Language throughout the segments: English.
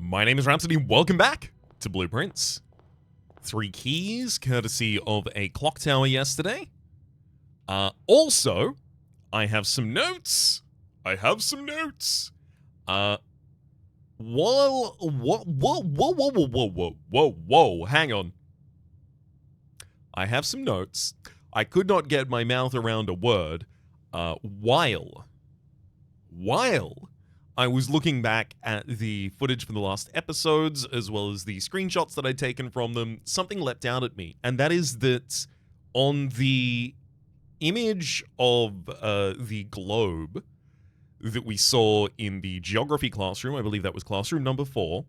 My name is Rhapsody. Welcome back to Blueprints. 3 keys, courtesy of a clock tower yesterday. Also, I have some notes. Whoa, hang on. I have some notes. I could not get my mouth around a word. While I was looking back at the footage from the last episodes, as well as the screenshots that I'd taken from them, something leapt out at me, and that is that on the image of the globe that we saw in the geography classroom, I believe that was classroom number 4,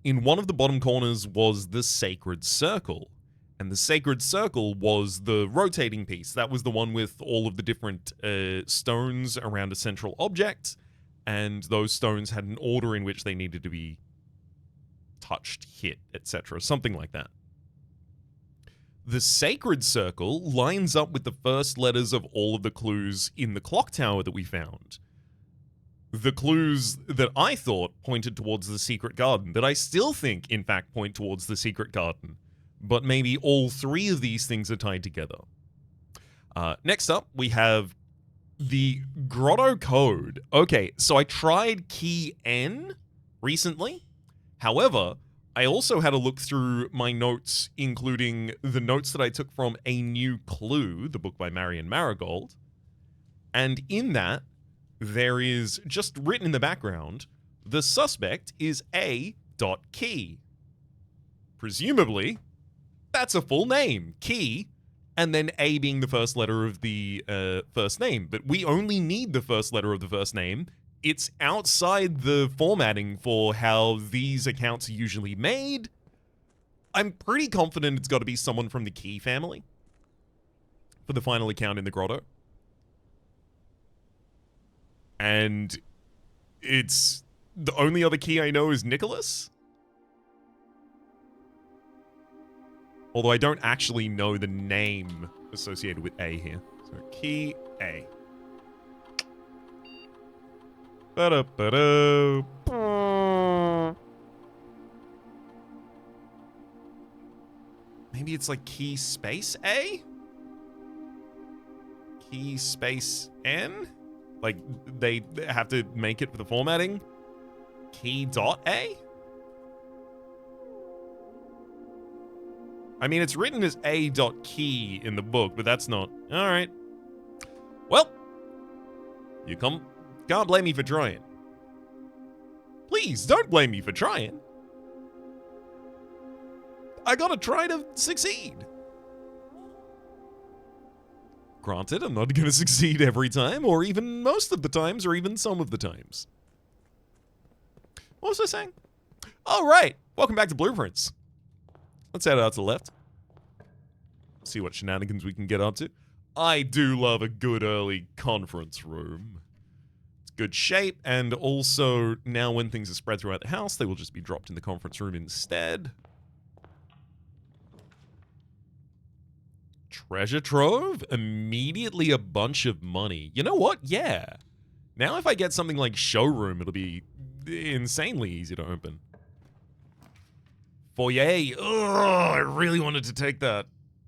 in one of the bottom corners was the sacred circle. And the sacred circle was the rotating piece. That was the one with all of the different stones around a central object, and those stones had an order in which they needed to be touched, hit, etc. Something like that. The sacred circle lines up with the first letters of all of the clues in the clock tower that we found. The clues that I thought pointed towards the secret garden, that I still think, in fact, point towards the secret garden. But maybe all 3 of these things are tied together. Next up, we have the grotto code. Okay, so I tried key N recently. However, I also had a look through my notes, including the notes that I took from A New Clue, the book by Marion Marigold. And in that, there is, just written in the background, the suspect is A.Key. Presumably, that's a full name, Key, and then A being the first letter of the first name. But we only need the first letter of the first name. It's outside the formatting for how these accounts are usually made. I'm pretty confident it's got to be someone from the Key family for the final account in the grotto. And it's the only other Key I know is Nicholas. Although I don't actually know the name associated with A here. So, key A. Ba-da-ba-da. Maybe it's like key space A? Key space N? Like, they have to make it for the formatting? Key dot A? I mean, it's written as A.Key in the book, but that's not... Alright. Well, you can't blame me for trying. Please, don't blame me for trying. I gotta try to succeed. Granted, I'm not gonna succeed every time, or even most of the times, or even some of the times. What was I saying? All right, welcome back to Blueprints. Let's head out to the left. See what shenanigans we can get up to. I do love a good early conference room. It's good shape, and also now when things are spread throughout the house, they will just be dropped in the conference room instead. Treasure trove? Immediately a bunch of money. You know what? Yeah. Now if I get something like showroom, it'll be insanely easy to open. Foyer. Oh, I really wanted to take that.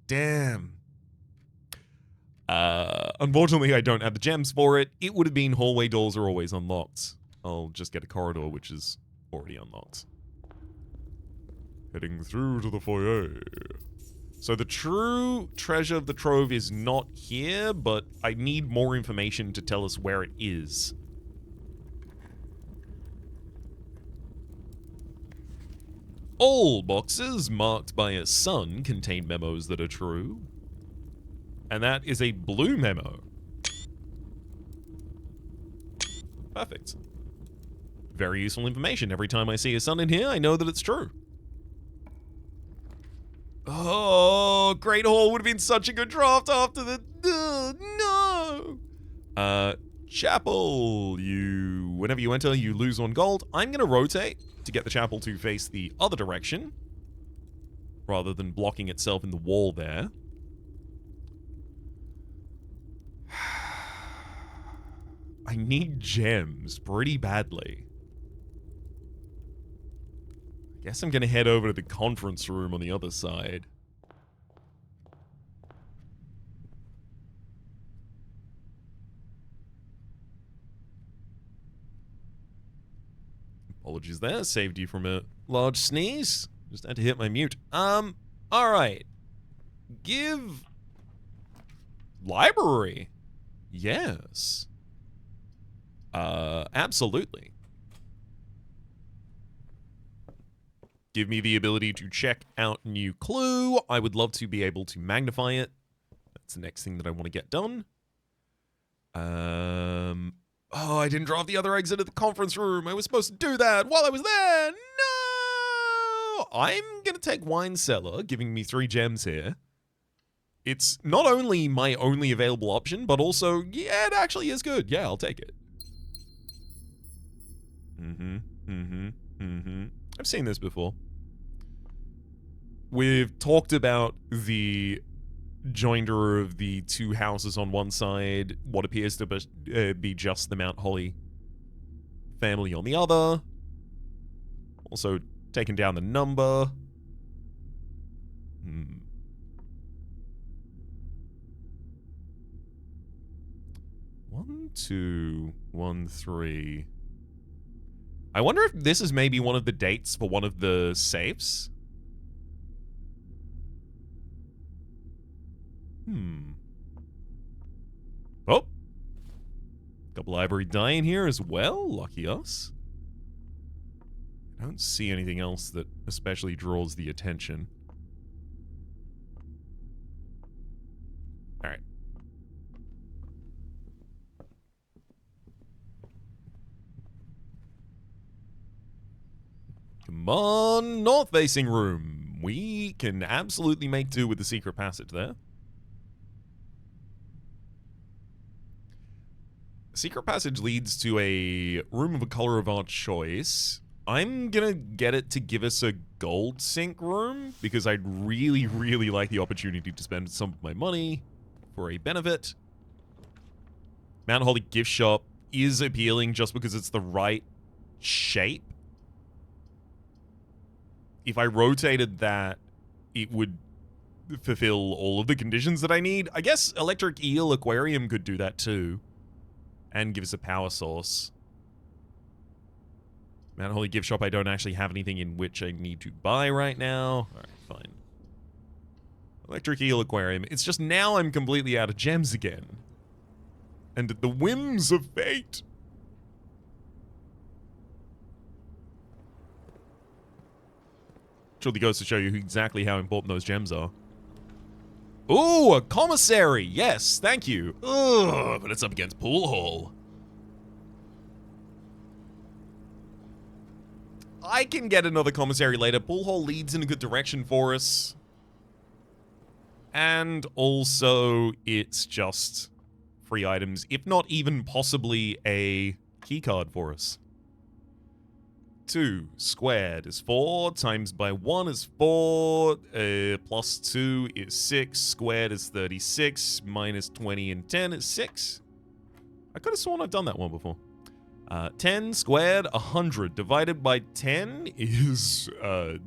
Damn. Unfortunately, I don't have the gems for it. It would have been hallway doors are always unlocked. I'll just get a corridor, which is already unlocked. Heading through to the foyer. So the true treasure of the trove is not here, but I need more information to tell us where it is. All boxes marked by a sun contain memos that are true. And that is a blue memo. Perfect. Very useful information. Every time I see a sun in here, I know that it's true. Oh, Great Hall would have been such a good draft after the... no! Chapel. Whenever you enter, you lose 1 gold. I'm going to rotate to get the chapel to face the other direction, rather than blocking itself in the wall there. I need gems pretty badly. Guess I'm gonna head over to the conference room on the other side. Apologies there, saved you from a large sneeze. Just had to hit my mute. Alright. Give... Library. Yes. Absolutely. Give me the ability to check out new clue. I would love to be able to magnify it. That's the next thing that I want to get done. Oh, I didn't draw the other exit of the conference room. I was supposed to do that while I was there. No! I'm going to take Wine Cellar, giving me 3 gems here. It's not only my only available option, but also, yeah, it actually is good. Yeah, I'll take it. I've seen this before. We've talked about the joinder of the 2 houses on one side, what appears to be just the Mount Holly family on the other. Also, taking down the number. 1, 2, 1, 3. I wonder if this is maybe one of the dates for one of the safes. Oh. Couple ivory die in here as well. Lucky us. I don't see anything else that especially draws the attention. Alright. Come on, north-facing room. We can absolutely make do with the secret passage there. Secret passage leads to a room of a color of our choice. I'm gonna get it to give us a gold sink room because I'd really, really like the opportunity to spend some of my money for a benefit. Mount Holly gift shop is appealing just because it's the right shape. If I rotated that, it would fulfill all of the conditions that I need. I guess Electric Eel Aquarium could do that too. And give us a power source. Mount Holly gift shop, I don't actually have anything in which I need to buy right now. Alright, fine. Electric Eel Aquarium. It's just now I'm completely out of gems again. And at the whims of fate. Truly goes to show you exactly how important those gems are. Ooh, a commissary! Yes, thank you. Ugh, but it's up against Pool Hall. I can get another commissary later. Pool Hall leads in a good direction for us. And also, it's just free items, if not even possibly a keycard for us. 2 squared is 4, times by 1 is 4, plus 2 is 6, squared is 36, minus 20 and 10 is 6. I could have sworn I've done that one before. 10 squared, 100, divided by 10 is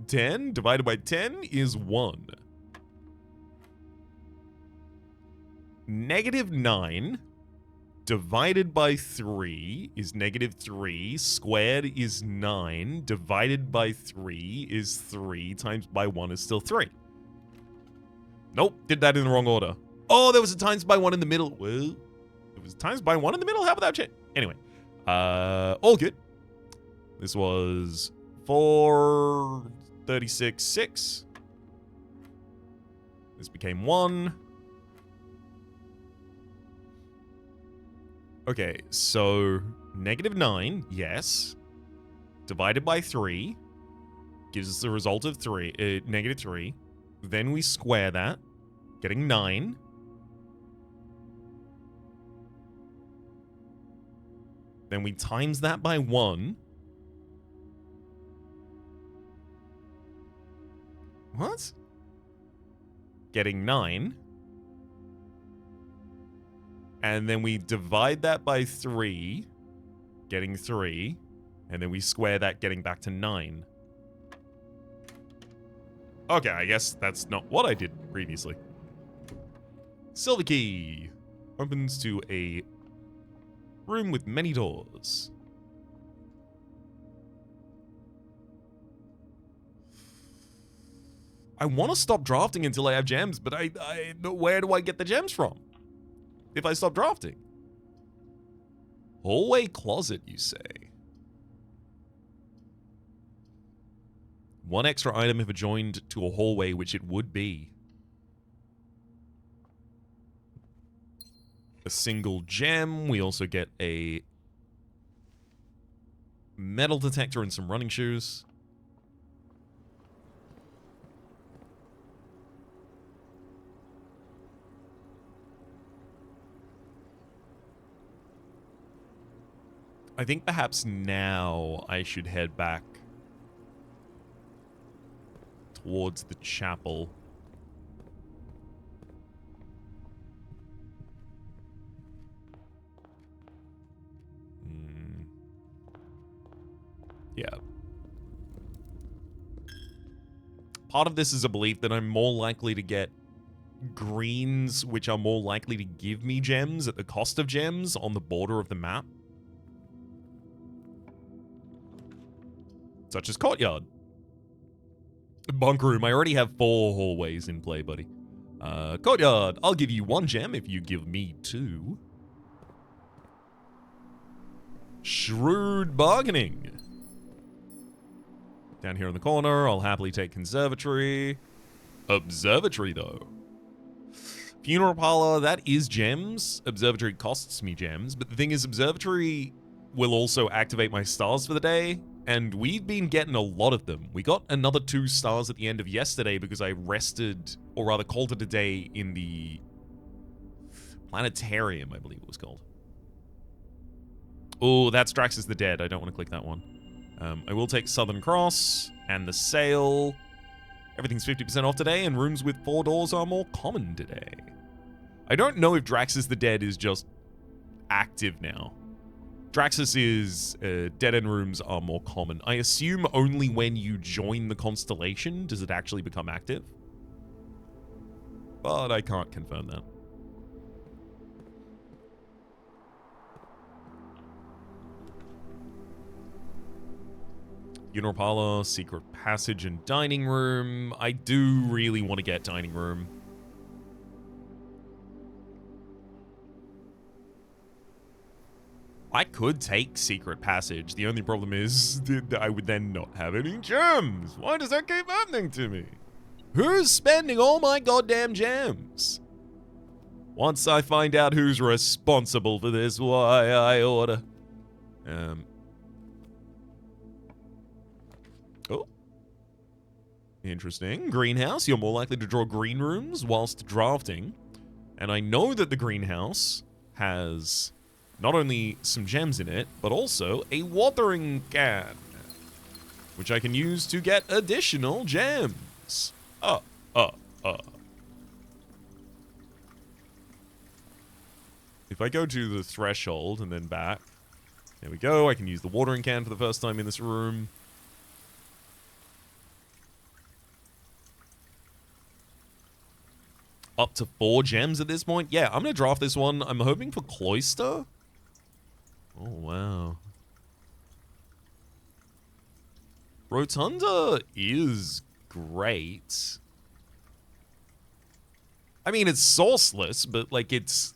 10, divided by 10 is 1. Negative 9 divided by 3 is negative 3. Squared is 9. Divided by 3 is 3. Times by 1 is still 3. Nope, did that in the wrong order. Oh, there was a times by 1 in the middle. Well, there was times by 1 in the middle? How about that shit? Anyway, all good. This was 4, 36, 6. This became 1. Okay, so negative 9, yes. Divided by 3 gives us the result of negative 3. Then we square that, getting 9. Then we times that by 1. What? Getting 9. And then we divide that by 3, getting 3. And then we square that, getting back to 9. Okay, I guess that's not what I did previously. Silver key. Opens to a room with many doors. I want to stop drafting until I have gems, but where do I get the gems from if I stop drafting? Hallway closet, you say? One extra item if adjoined to a hallway, which it would be. A single gem. We also get a metal detector and some running shoes. I think perhaps now I should head back towards the chapel. Yeah. Part of this is a belief that I'm more likely to get greens, which are more likely to give me gems at the cost of gems on the border of the map. Such as courtyard. Bunk room. I already have 4 hallways in play, buddy. Courtyard. I'll give you 1 gem if you give me 2. Shrewd bargaining. Down here in the corner, I'll happily take conservatory. Observatory, though. Funeral parlor, that is gems. Observatory costs me gems, but the thing is, observatory will also activate my stars for the day, and we've been getting a lot of them. We got another 2 stars at the end of yesterday because I rested, or rather called it a day in the planetarium, I believe it was called. Oh, that's Draxus the Dead. I don't want to click that one. I will take Southern Cross and the Sail. Everything's 50% off today, and rooms with 4 doors are more common today. I don't know if Draxus the Dead is just active now. Draxus is dead-end rooms are more common. I assume only when you join the constellation does it actually become active. But I can't confirm that. Funeral parlor, secret passage, and dining room. I do really want to get dining room. I could take secret passage. The only problem is that I would then not have any gems. Why does that keep happening to me? Who's spending all my goddamn gems? Once I find out who's responsible for this, why I order. Oh. Interesting. Greenhouse. You're more likely to draw green rooms whilst drafting. And I know that the greenhouse has not only some gems in it, but also a watering can, which I can use to get additional gems. If I go to the threshold and then back, there we go. I can use the watering can for the first time in this room. Up to 4 gems at this point. Yeah, I'm going to draft this one. I'm hoping for Cloister. Oh, wow. Rotunda is great. I mean, it's sourceless, but, like, it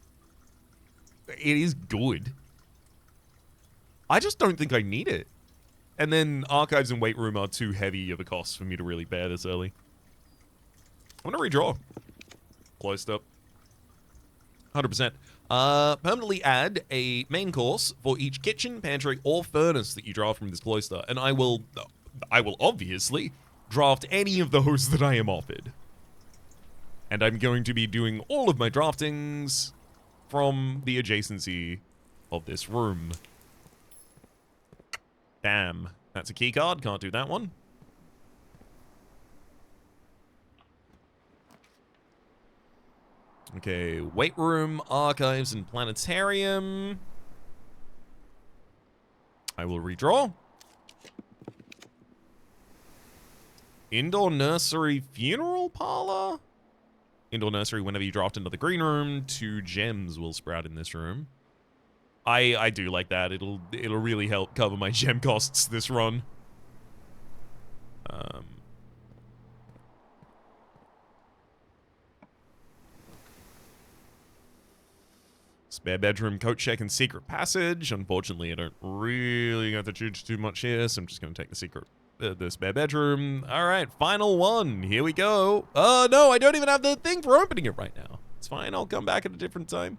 is good. I just don't think I need it. And then Archives and Weight Room are too heavy of a cost for me to really bear this early. I'm going to redraw. Closed up. 100%. Permanently add a main course for each kitchen, pantry, or furnace that you draft from this cloister, and I will obviously draft any of those that I am offered. And I'm going to be doing all of my draftings from the adjacency of this room. Damn. That's a key card. Can't do that one. Okay, weight room, archives, and planetarium. I will redraw. Indoor nursery funeral parlor? Indoor nursery, whenever you draft into the green room, 2 gems will sprout in this room. I do like that. It'll really help cover my gem costs this run. Spare bedroom, coat check, and secret passage. Unfortunately, I don't really have to choose too much here, so I'm just going to take the spare bedroom. All right, final one. Here we go. No, I don't even have the thing for opening it right now. It's fine. I'll come back at a different time.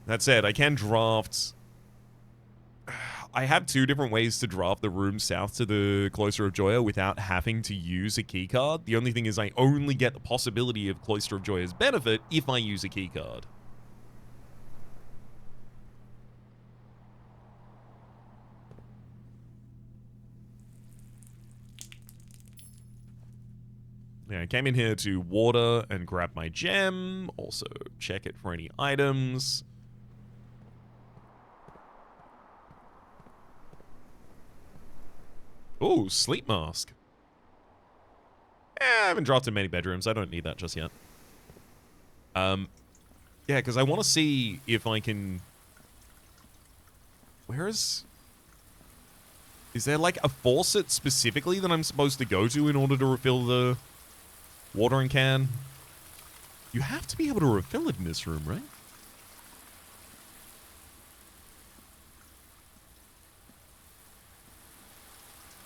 That said, I can draft. I have 2 different ways to draft the room south to the Cloister of Joya without having to use a keycard. The only thing is I only get the possibility of Cloister of Joya's benefit if I use a keycard. Yeah, I came in here to water and grab my gem. Also, check it for any items. Ooh, sleep mask. I haven't drafted many bedrooms. I don't need that just yet. Yeah, because I want to see if I can... Where is... Is there like a faucet specifically that I'm supposed to go to in order to refill the watering can? You have to be able to refill it in this room, right?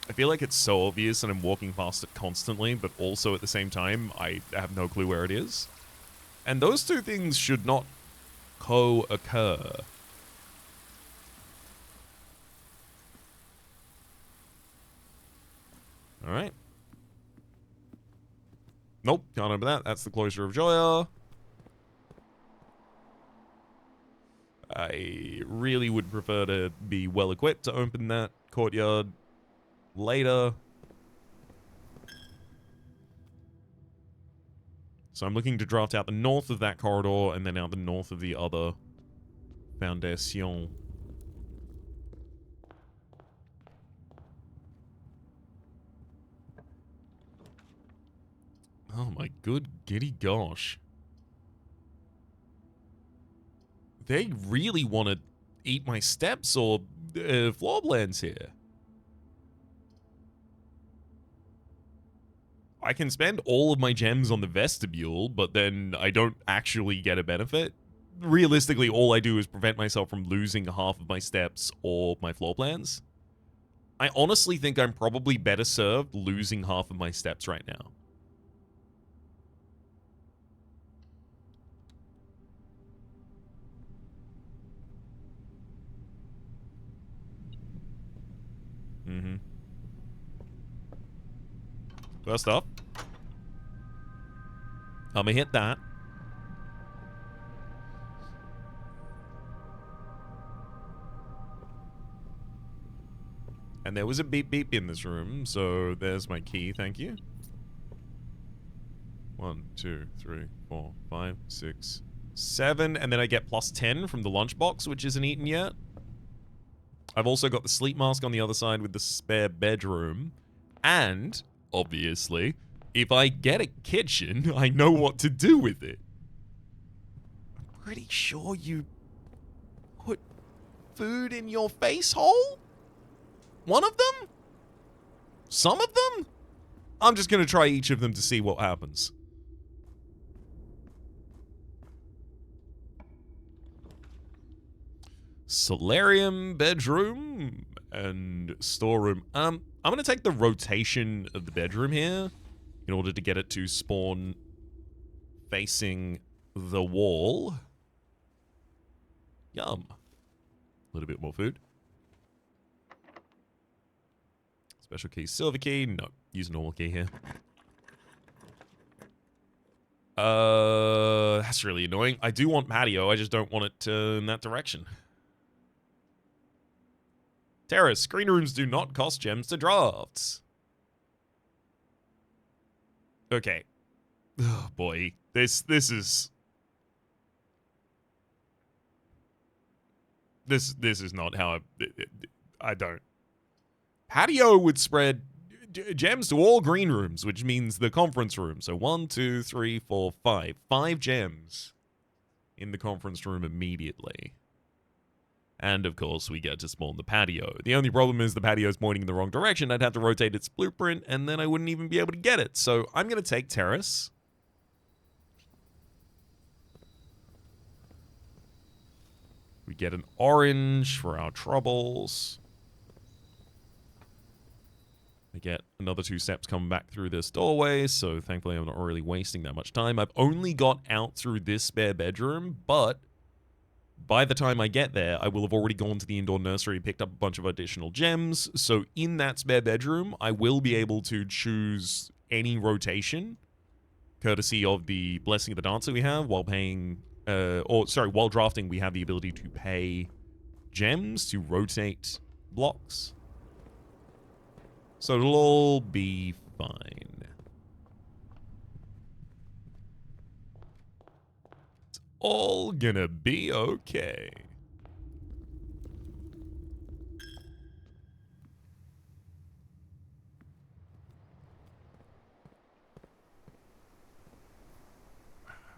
I feel like it's so obvious and I'm walking past it constantly, but also at the same time, I have no clue where it is. And those 2 things should not co-occur. Alright. Nope, can't open that. That's the Cloister of Joya. I really would prefer to be well equipped to open that courtyard later. So I'm looking to draft out the north of that corridor and then out the north of the other foundation. Oh my good giddy gosh. They really want to eat my steps or floor plans here. I can spend all of my gems on the vestibule, but then I don't actually get a benefit. Realistically, all I do is prevent myself from losing half of my steps or my floor plans. I honestly think I'm probably better served losing half of my steps right now. First up, I'm gonna hit that. And there was a beep beep in this room, so there's my key, thank you. 1, 2, 3, 4, 5, 6, 7, and then I get +10 from the lunchbox, which isn't eaten yet. I've also got the sleep mask on the other side with the spare bedroom. And, obviously, if I get a kitchen, I know what to do with it. I'm pretty sure you put food in your face hole? One of them? Some of them? I'm just going to try each of them to see what happens. Solarium, bedroom, and storeroom. I'm going to take the rotation of the bedroom here in order to get it to spawn facing the wall. Yum. A little bit more food. Special key, silver key. No, use a normal key here. That's really annoying. I do want patio, I just don't want it in that direction. Terrace, screen rooms do not cost gems to draft. Okay. Oh boy, this is this is not how I don't. Patio would spread gems to all green rooms, which means the conference room. So 1, 2, 3, 4, 5. 5 gems in the conference room immediately. And, of course, we get to spawn the patio. The only problem is the patio's pointing in the wrong direction. I'd have to rotate its blueprint, and then I wouldn't even be able to get it. So I'm going to take terrace. We get an orange for our troubles. I get another 2 steps coming back through this doorway, so thankfully I'm not really wasting that much time. I've only got out through this spare bedroom, but by the time I get there, I will have already gone to the indoor nursery, picked up a bunch of additional gems. So in that spare bedroom, I will be able to choose any rotation, courtesy of the Blessing of the Dancer we have, while paying, while drafting, we have the ability to pay gems to rotate blocks. So it'll all be fine. All gonna be okay.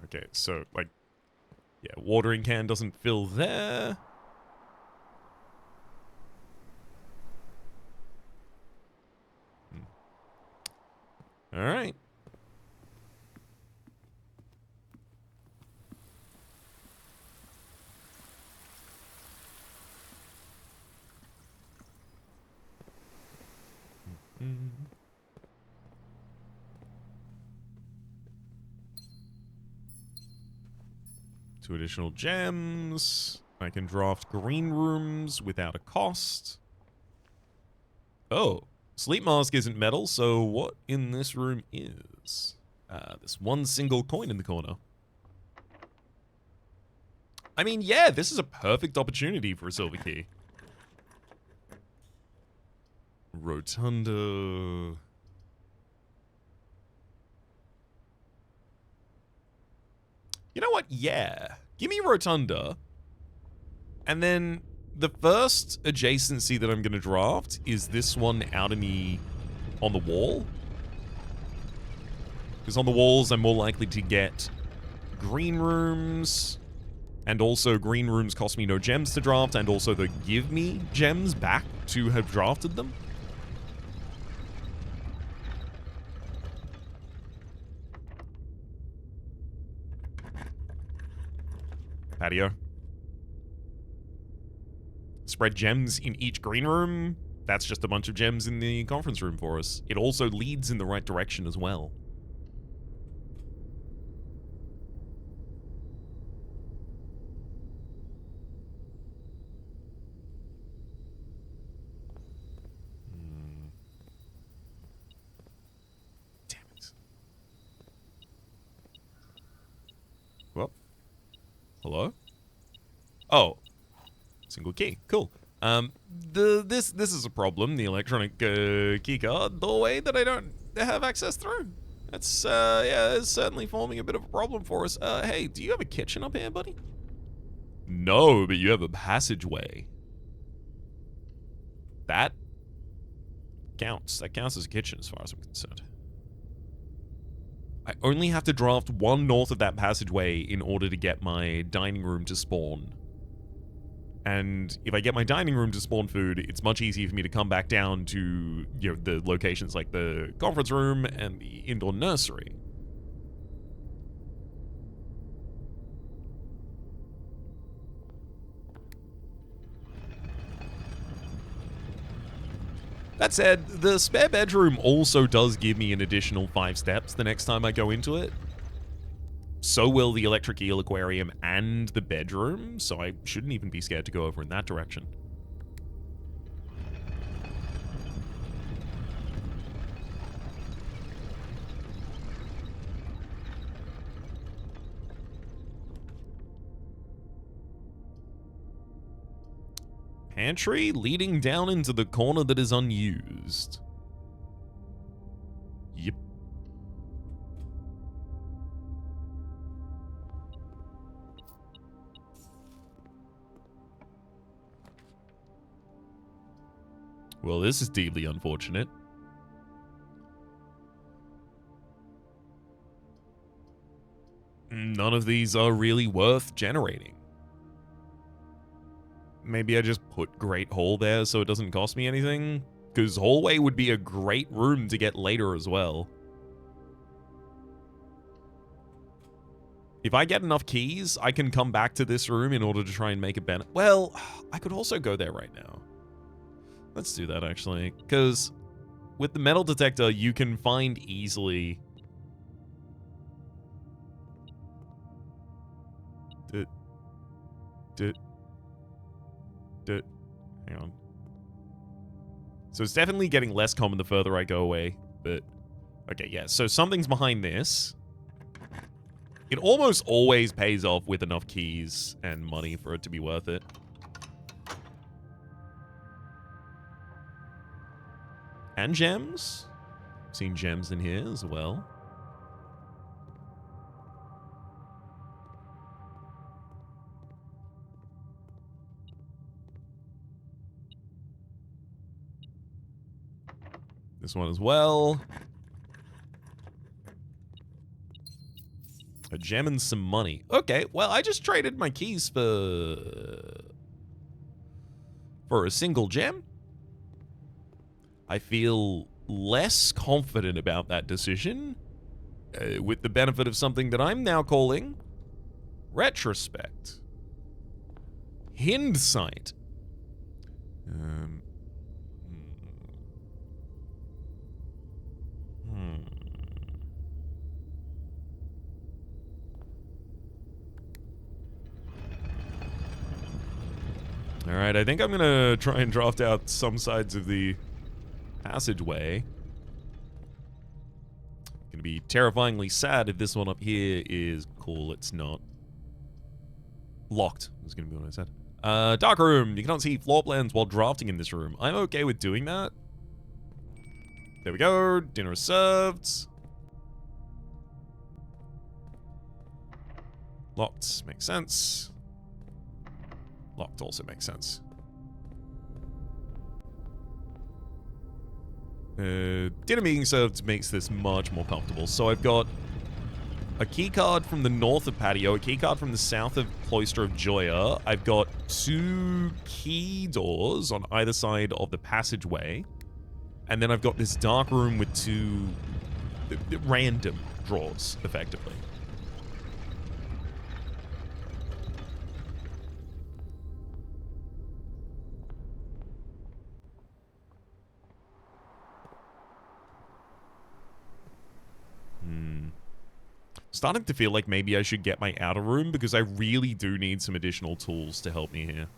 Okay, so, like, yeah, watering can doesn't fill there. All right. Two additional gems. I can draft green rooms without a cost. Oh, sleep mask isn't metal, so what in this room is? This one single coin in the corner. I mean, yeah, this is a perfect opportunity for a silver key. Rotunda. You know what? Yeah. Give me Rotunda. And then the first adjacency that I'm going to draft is this one out on the wall. Because on the walls, I'm more likely to get green rooms. And also, green rooms cost me no gems to draft. And also, they give me gems back to have drafted them. Patio. Spread gems in each green room. That's just a bunch of gems in the conference room for us. It also leads in the right direction as well. Damn it. Well. Hello? Oh. Single key. Cool. This is a problem. The electronic key card doorway that I don't have access through. That's yeah, it's certainly forming a bit of a problem for us. Hey, do you have a kitchen up here, buddy? No, but you have a passageway. That counts. That counts as a kitchen as far as I'm concerned. I only have to draft one north of that passageway in order to get my dining room to spawn. And if I get my dining room to spawn food, it's much easier for me to come back down to, you know, the locations like the conference room and the indoor nursery. That said, the spare bedroom also does give me an additional 5 steps the next time I go into it. So will the electric eel aquarium and the bedroom, so I shouldn't even be scared to go over in that direction. Pantry leading down into the corner that is unused. Yep. Well, this is deeply unfortunate. None of these are really worth generating. Maybe I just put Great Hall there so it doesn't cost me anything? Because Hallway would be a great room to get later as well. If I get enough keys, I can come back to this room in order to try and make a benefit. Well, I could also go there right now. Let's do that, actually. Because with the metal detector, you can find easily... Hang on. So it's definitely getting less common the further I go away, but... Okay, yeah, so something's behind this. It almost always pays off with enough keys and money for it to be worth it. And gems. Seen gems in here as well. This one as well. A gem and some money. Okay, well, I just traded my keys for a single gem. I feel less confident about that decision with the benefit of something that I'm now calling retrospect. Hindsight. Alright, I think I'm gonna try and draft out some sides of the passageway. Gonna be terrifyingly sad if this one up here is cool. It's not. Locked is gonna be what I said. Dark room. You cannot see floor plans while drafting in this room. I'm okay with doing that. There we go. Dinner is served. Locked makes sense. Locked also makes sense. Dinner being served makes this much more comfortable. So I've got a key card from the north of Patio, a key card from the south of Cloister of Joya. I've got 2 key doors on either side of the passageway. And then I've got this dark room with 2 random drawers, effectively. Starting to feel like maybe I should get my outer room because I really do need some additional tools to help me here.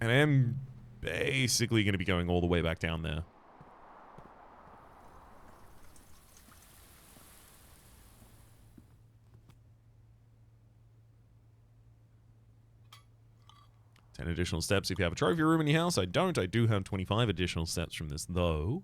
And I am basically going to be going all the way back down there. Ten additional steps if you have a trophy room in your house. I don't. I do have 25 additional steps from this, though.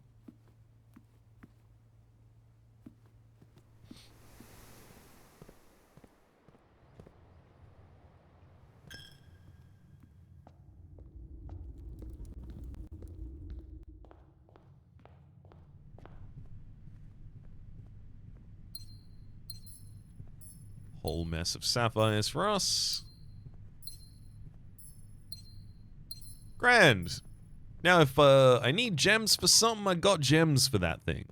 Whole mess of sapphires for us. Grand. Now, if I need gems for something, I got gems for that thing.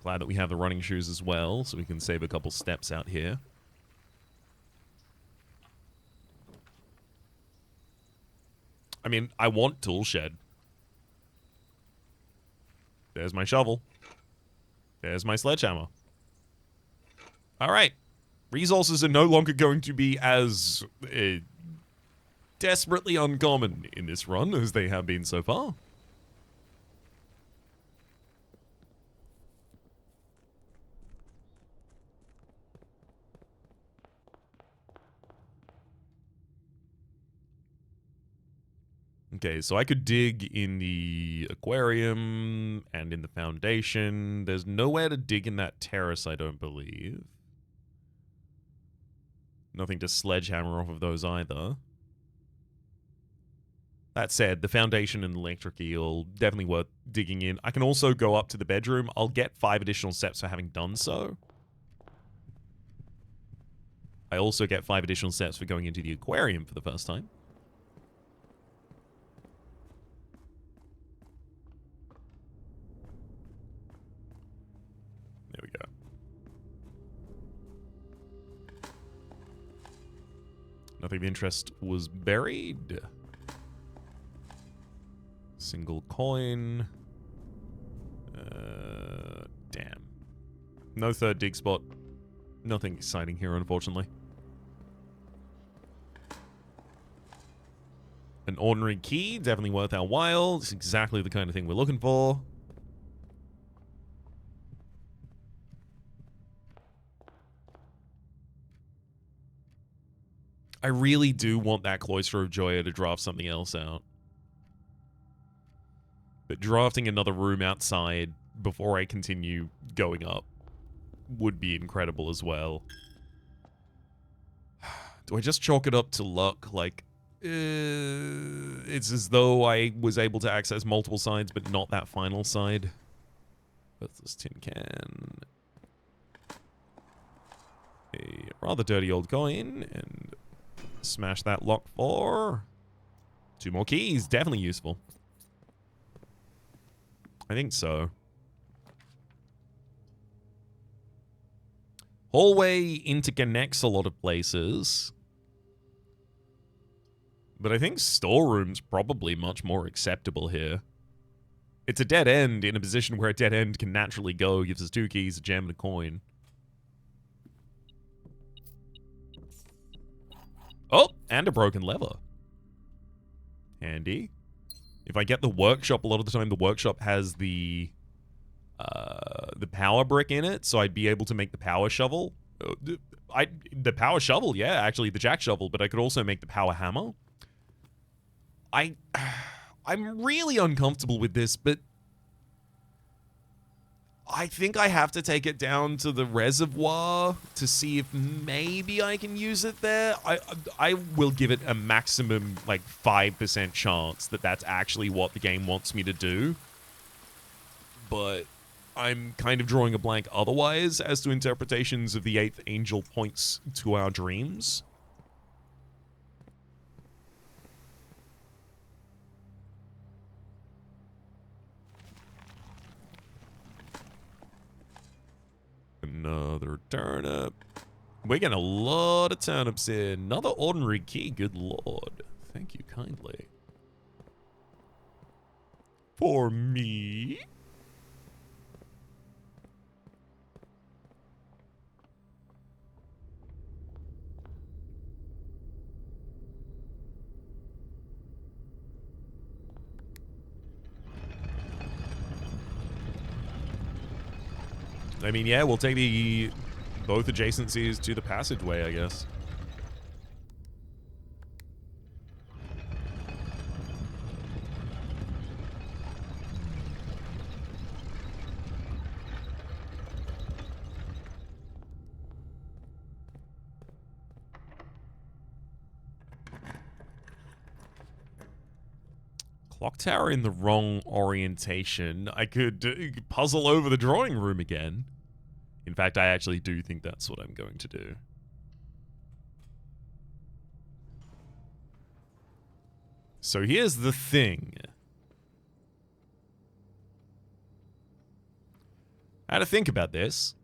Glad that we have the running shoes as well, so we can save a couple steps out here. I mean, I want tool shed. There's my shovel. There's my sledgehammer. All right. Resources are no longer going to be as desperately uncommon in this run as they have been so far. Okay, so I could dig in the aquarium and in the foundation. There's nowhere to dig in that terrace, I don't believe. Nothing to sledgehammer off of those either. That said, the foundation and electric eel definitely worth digging in. I can also go up to the bedroom. I'll get 5 additional steps for having done so. I also get 5 additional steps for going into the aquarium for the first time. There we go. Nothing of interest was buried. Single coin. Damn. No third dig spot. Nothing exciting here, unfortunately. An ordinary key, definitely worth our while. It's exactly the kind of thing we're looking for. I really do want that Cloister of Joya to draft something else out. But drafting another room outside before I continue going up would be incredible as well. Do I just chalk it up to luck? Like, it's as though I was able to access multiple sides, but not that final side. What's this tin can? A rather dirty old coin, and smash that lock for 2 more keys. Definitely useful. I think so. Hallway interconnects a lot of places. But I think storeroom's probably much more acceptable here. It's a dead end in a position where a dead end can naturally go. Gives us 2 keys, a gem, and a coin. Oh, and a broken lever. Handy. If I get the workshop, a lot of the time the workshop has the power brick in it, so I'd be able to make the power shovel. The power shovel, yeah, actually the jack shovel, but I could also make the power hammer. I'm really uncomfortable with this, but I think I have to take it down to the reservoir to see if maybe I can use it there. I will give it a maximum, like, 5% chance that that's actually what the game wants me to do. But I'm kind of drawing a blank otherwise as to interpretations of the 8th angel points to our dreams. Another turnip. We're getting a lot of turnips here. Another ordinary key, good lord. Thank you kindly. For me? I mean, yeah, we'll take the both adjacencies to the passageway, I guess. Clock tower in the wrong orientation. I could puzzle over the drawing room again. In fact, I actually do think that's what I'm going to do. So here's the thing. I had to think about this.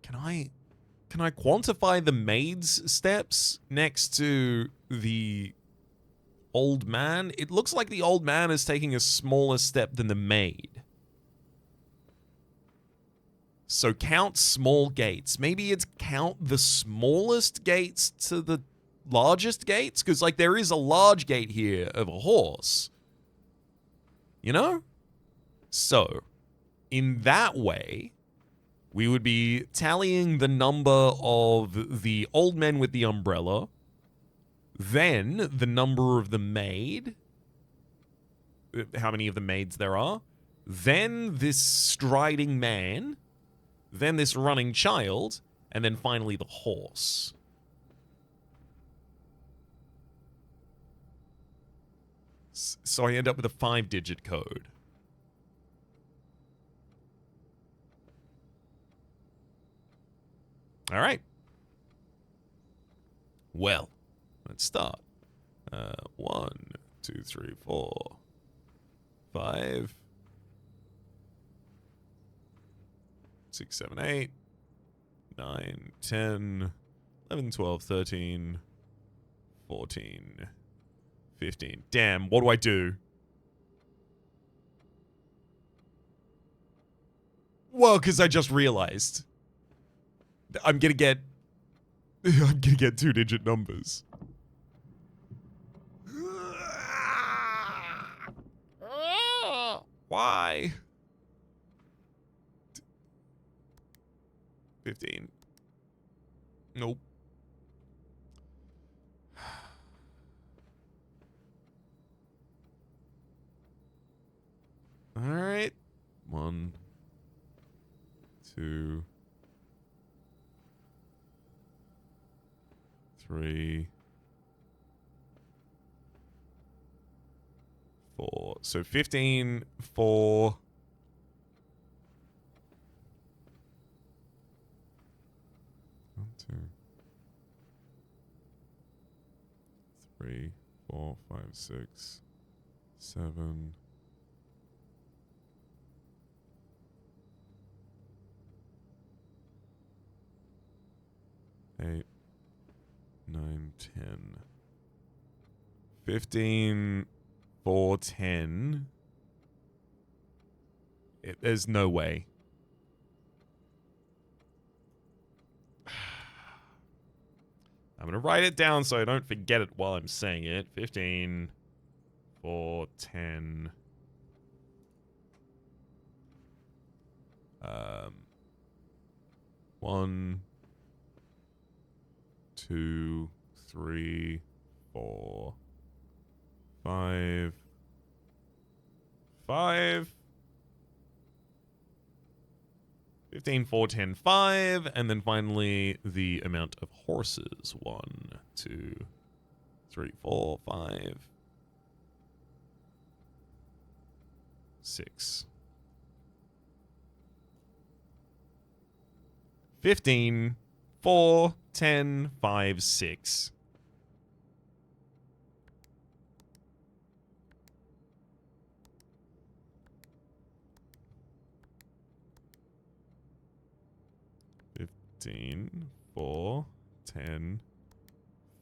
Can I quantify the maid's steps next to the old man? It looks like the old man is taking a smaller step than the maid. So count small gates. Maybe it's count the smallest gates to the largest gates? Because, like, there is a large gate here of a horse. You know? So, in that way, we would be tallying the number of the old men with the umbrella, then the number of the maid, how many of the maids there are, then this striding man, then this running child, and then finally the horse. So I end up with a 5-digit code. All right. Well, let's start. 1, 2, 3, 4, 5, 6, 7, 8, 9, 10, 11, 12, 13, 14, 15. Damn, what do I do? Well, because I just realized I'm gonna get 2-digit numbers. Why? 15. Nope. All right. 1, 2, 3, 4. So 15, 4. 1, 2, 3, 4, 5, 6, 7. 8, 9, 10. 15, 4, 10. There's no way. I'm going to write it down so I don't forget it while I'm saying it. 15, 4, 10. 1, 2, 3, 4, 5, 5, 15, 4, 10, 5, and then finally the amount of horses. 1, 2, 3, 4, 5, 6. 15, 4, 10, 5, 6. Fifteen, 4, 10,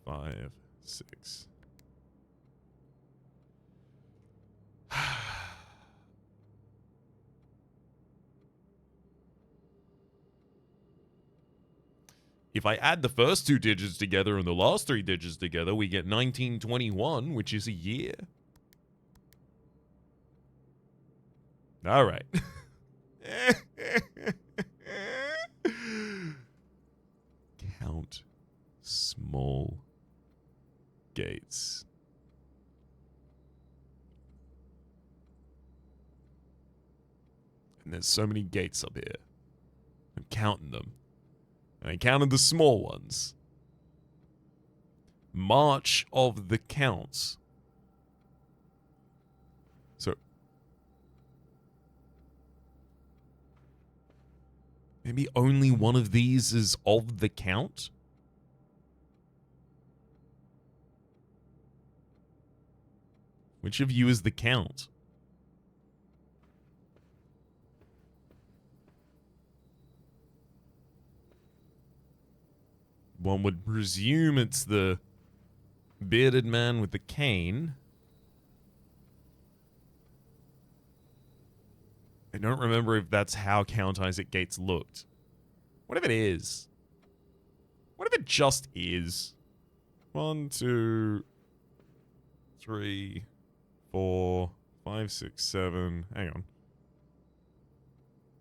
5, 6. If I add the first 2 digits together and the last 3 digits together, we get 1921, which is a year. All right. Count small gates. And there's so many gates up here. I'm counting them. And I counted the small ones. March of the Counts. So maybe only one of these is of the count? Which of you is the count? One would presume it's the bearded man with the cane. I don't remember if that's how Count Isaac Gates looked. What if it is? What if it just is? 1, 2, 3, 4, 5, 6, 7. Hang on.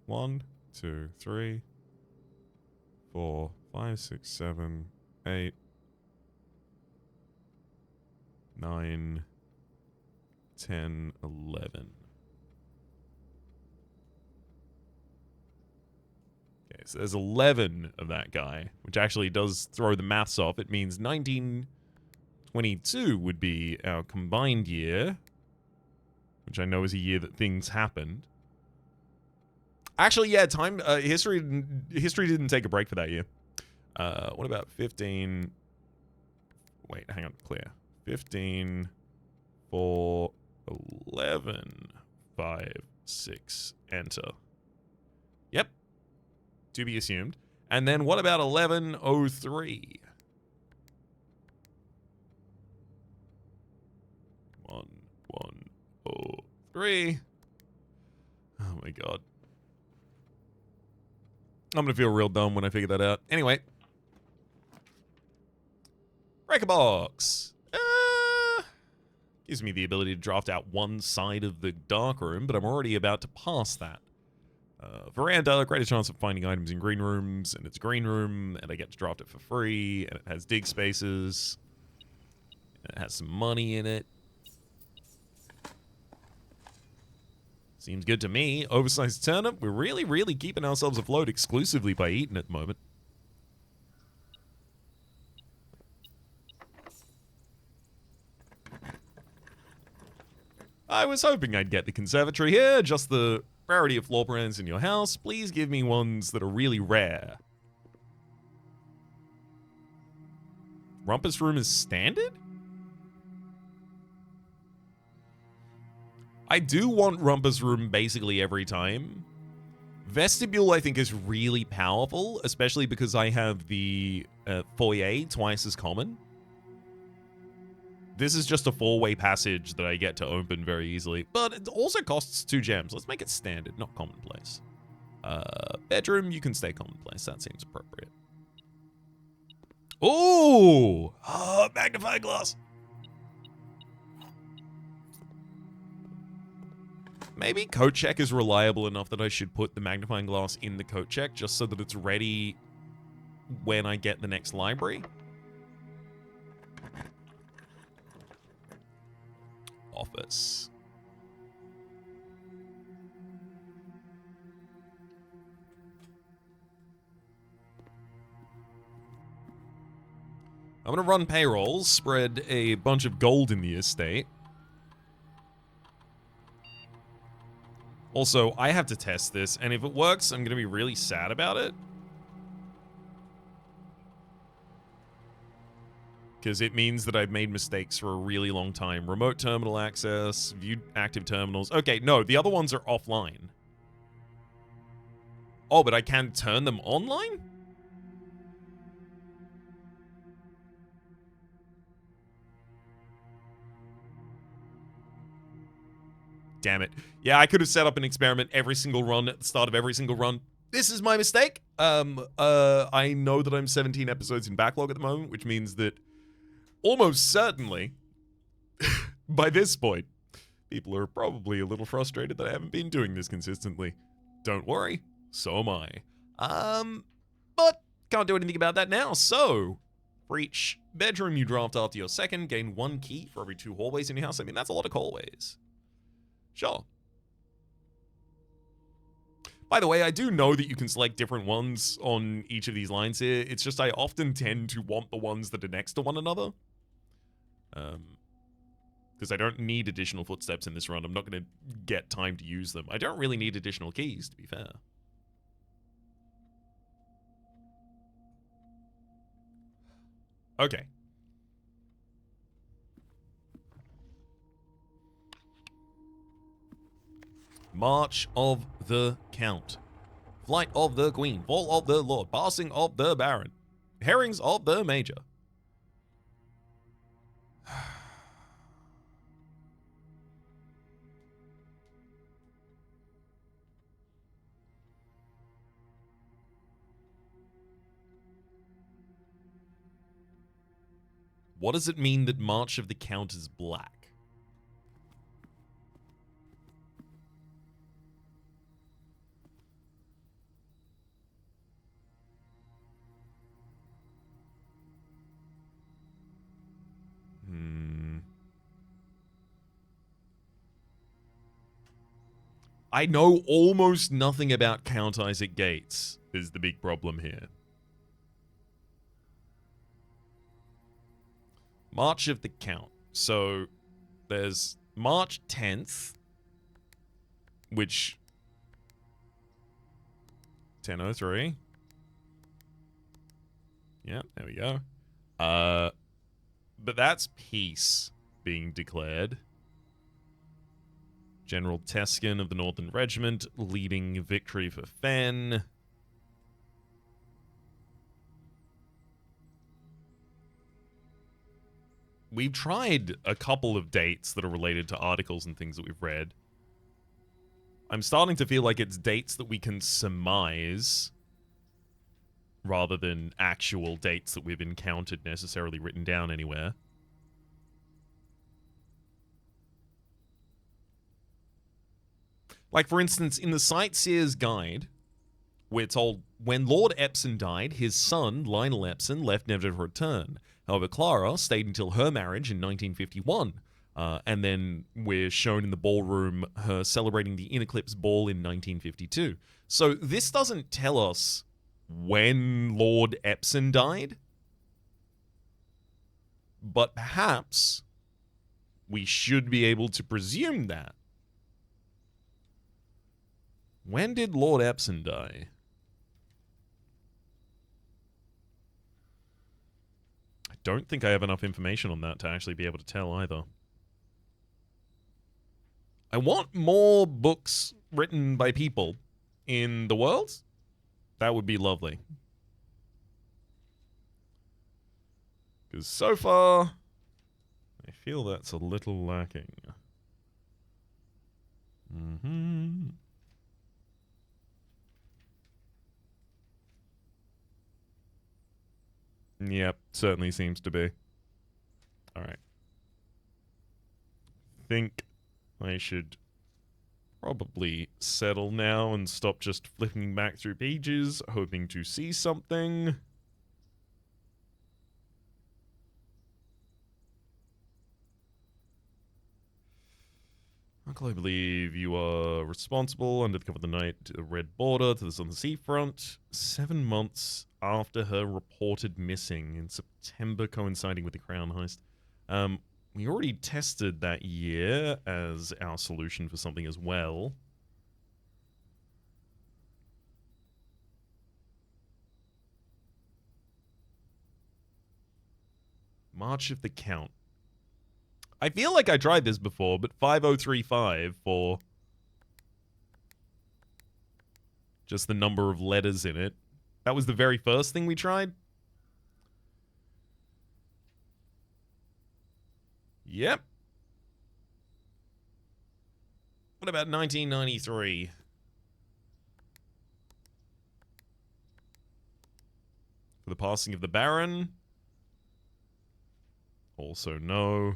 1, 2, 3, 4, 5, 6, 7, 8, 9, 10, 11. Okay, so there's 11 of that guy, which actually does throw the maths off. It means 1922 would be our combined year, which I know is a year that things happened. Actually, yeah, history didn't take a break for that year. What about 15? Wait, hang on, clear. 15, 4, 11, 5, 6, enter. Yep. To be assumed. And then what about 1103? 1103. Oh my god. I'm gonna feel real dumb when I figure that out. Anyway. Break a box. Gives me the ability to draft out one side of the dark room, but I'm already about to pass that. Veranda, greater chance of finding items in green rooms, and it's a green room, and I get to draft it for free, and it has dig spaces, and it has some money in it. Seems good to me. Oversized turnip. We're really, really keeping ourselves afloat exclusively by eating at the moment. I was hoping I'd get the conservatory here, just the rarity of floor plans in your house. Please give me ones that are really rare. Rumpus room is standard? I do want Rumpus room basically every time. Vestibule, I think, is really powerful, especially because I have the foyer twice as common. This is just a 4-way passage that I get to open very easily, but it also costs 2 gems. Let's make it standard, not commonplace. Bedroom, you can stay commonplace. That seems appropriate. Ooh! Magnifying glass! Maybe coat check is reliable enough that I should put the magnifying glass in the coat check just so that it's ready when I get the next library. Office. I'm going to run payrolls, spread a bunch of gold in the estate. Also, I have to test this, and if it works, I'm going to be really sad about it. Because it means that I've made mistakes for a really long time. Remote terminal access, view active terminals. Okay, no, the other ones are offline. Oh, but I can turn them online? Damn it. Yeah, I could have set up an experiment every single run at the start of every single run. This is my mistake. I know that I'm 17 episodes in backlog at the moment, which means that almost certainly, by this point, people are probably a little frustrated that I haven't been doing this consistently. Don't worry, so am I. But can't do anything about that now, so for each bedroom you draft after your second, gain 1 key for every 2 hallways in your house. I mean, that's a lot of hallways. Sure. By the way, I do know that you can select different ones on each of these lines here. It's just I often tend to want the ones that are next to one another. Because I don't need additional footsteps in this run. I'm not going to get time to use them. I don't really need additional keys, to be fair. Okay. March of the Count. Flight of the Queen. Fall of the Lord. Passing of the Baron. Herrings of the Major. What does it mean that March of the Count is black? I know almost nothing about Count Isaac Gates, is the big problem here. March of the Count. So, there's March 10th, which... 10:03. Yeah, there we go. But that's peace being declared. General Teskin of the Northern Regiment leading victory for Fen. We've tried a couple of dates that are related to articles and things that we've read. I'm starting to feel like it's dates that we can surmise rather than actual dates that we've encountered necessarily written down anywhere. Like, for instance, in the Sightseer's Guide, we're told, when Lord Epson died, his son, Lionel Epson, left never to return. However, Clara stayed until her marriage in 1951. And then we're shown in the ballroom her celebrating the In Eclipse Ball in 1952. So this doesn't tell us when Lord Epson died. But perhaps we should be able to presume that. When did Lord Epson die? I don't think I have enough information on that to actually be able to tell either. I want more books written by people in the world. That would be lovely. Because so far, I feel that's a little lacking. Yep, certainly seems to be. Alright. Think I should probably settle now and stop just flipping back through pages, hoping to see something. Uncle, I believe you are responsible under the cover of the night to the Red Border to the southern seafront. 7 months after her reported missing in September, coinciding with the Crown heist. We already tested that year as our solution for something as well. March of the Count. I feel like I tried this before, but 5035 for just the number of letters in it. That was the very first thing we tried? Yep. What about 1993? For the passing of the Baron? Also no.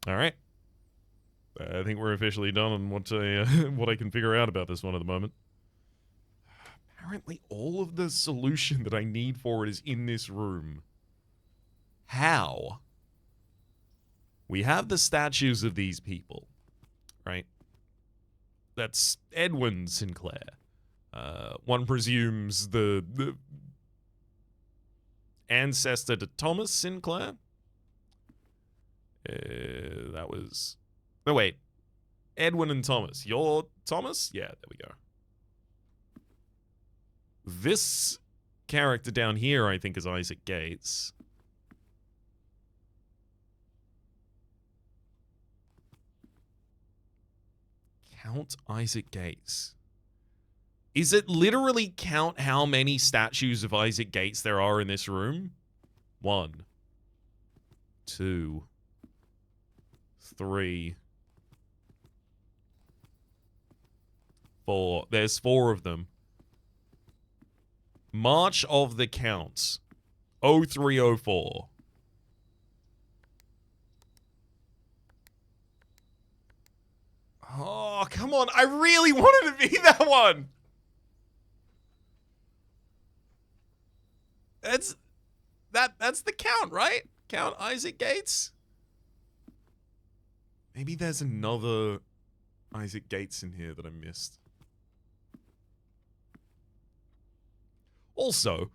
Alright. I think we're officially done on what I can figure out about this one at the moment. Apparently all of the solution that I need for it is in this room. How? We have the statues of these people, right? That's Edwin Sinclair. One presumes the ancestor to Thomas Sinclair. That was... Oh, wait. Edwin and Thomas. You're Thomas? Yeah, there we go. This character down here, I think, is Isaac Gates. Count Isaac Gates. Is it literally count how many statues of Isaac Gates there are in this room? 1, 2, 3, 4. There's 4 of them. March of the Counts. 0304. Oh, come on. I really wanted to be that one. That's the Count, right? Count Isaac Gates? Maybe there's another Isaac Gates in here that I missed. Also,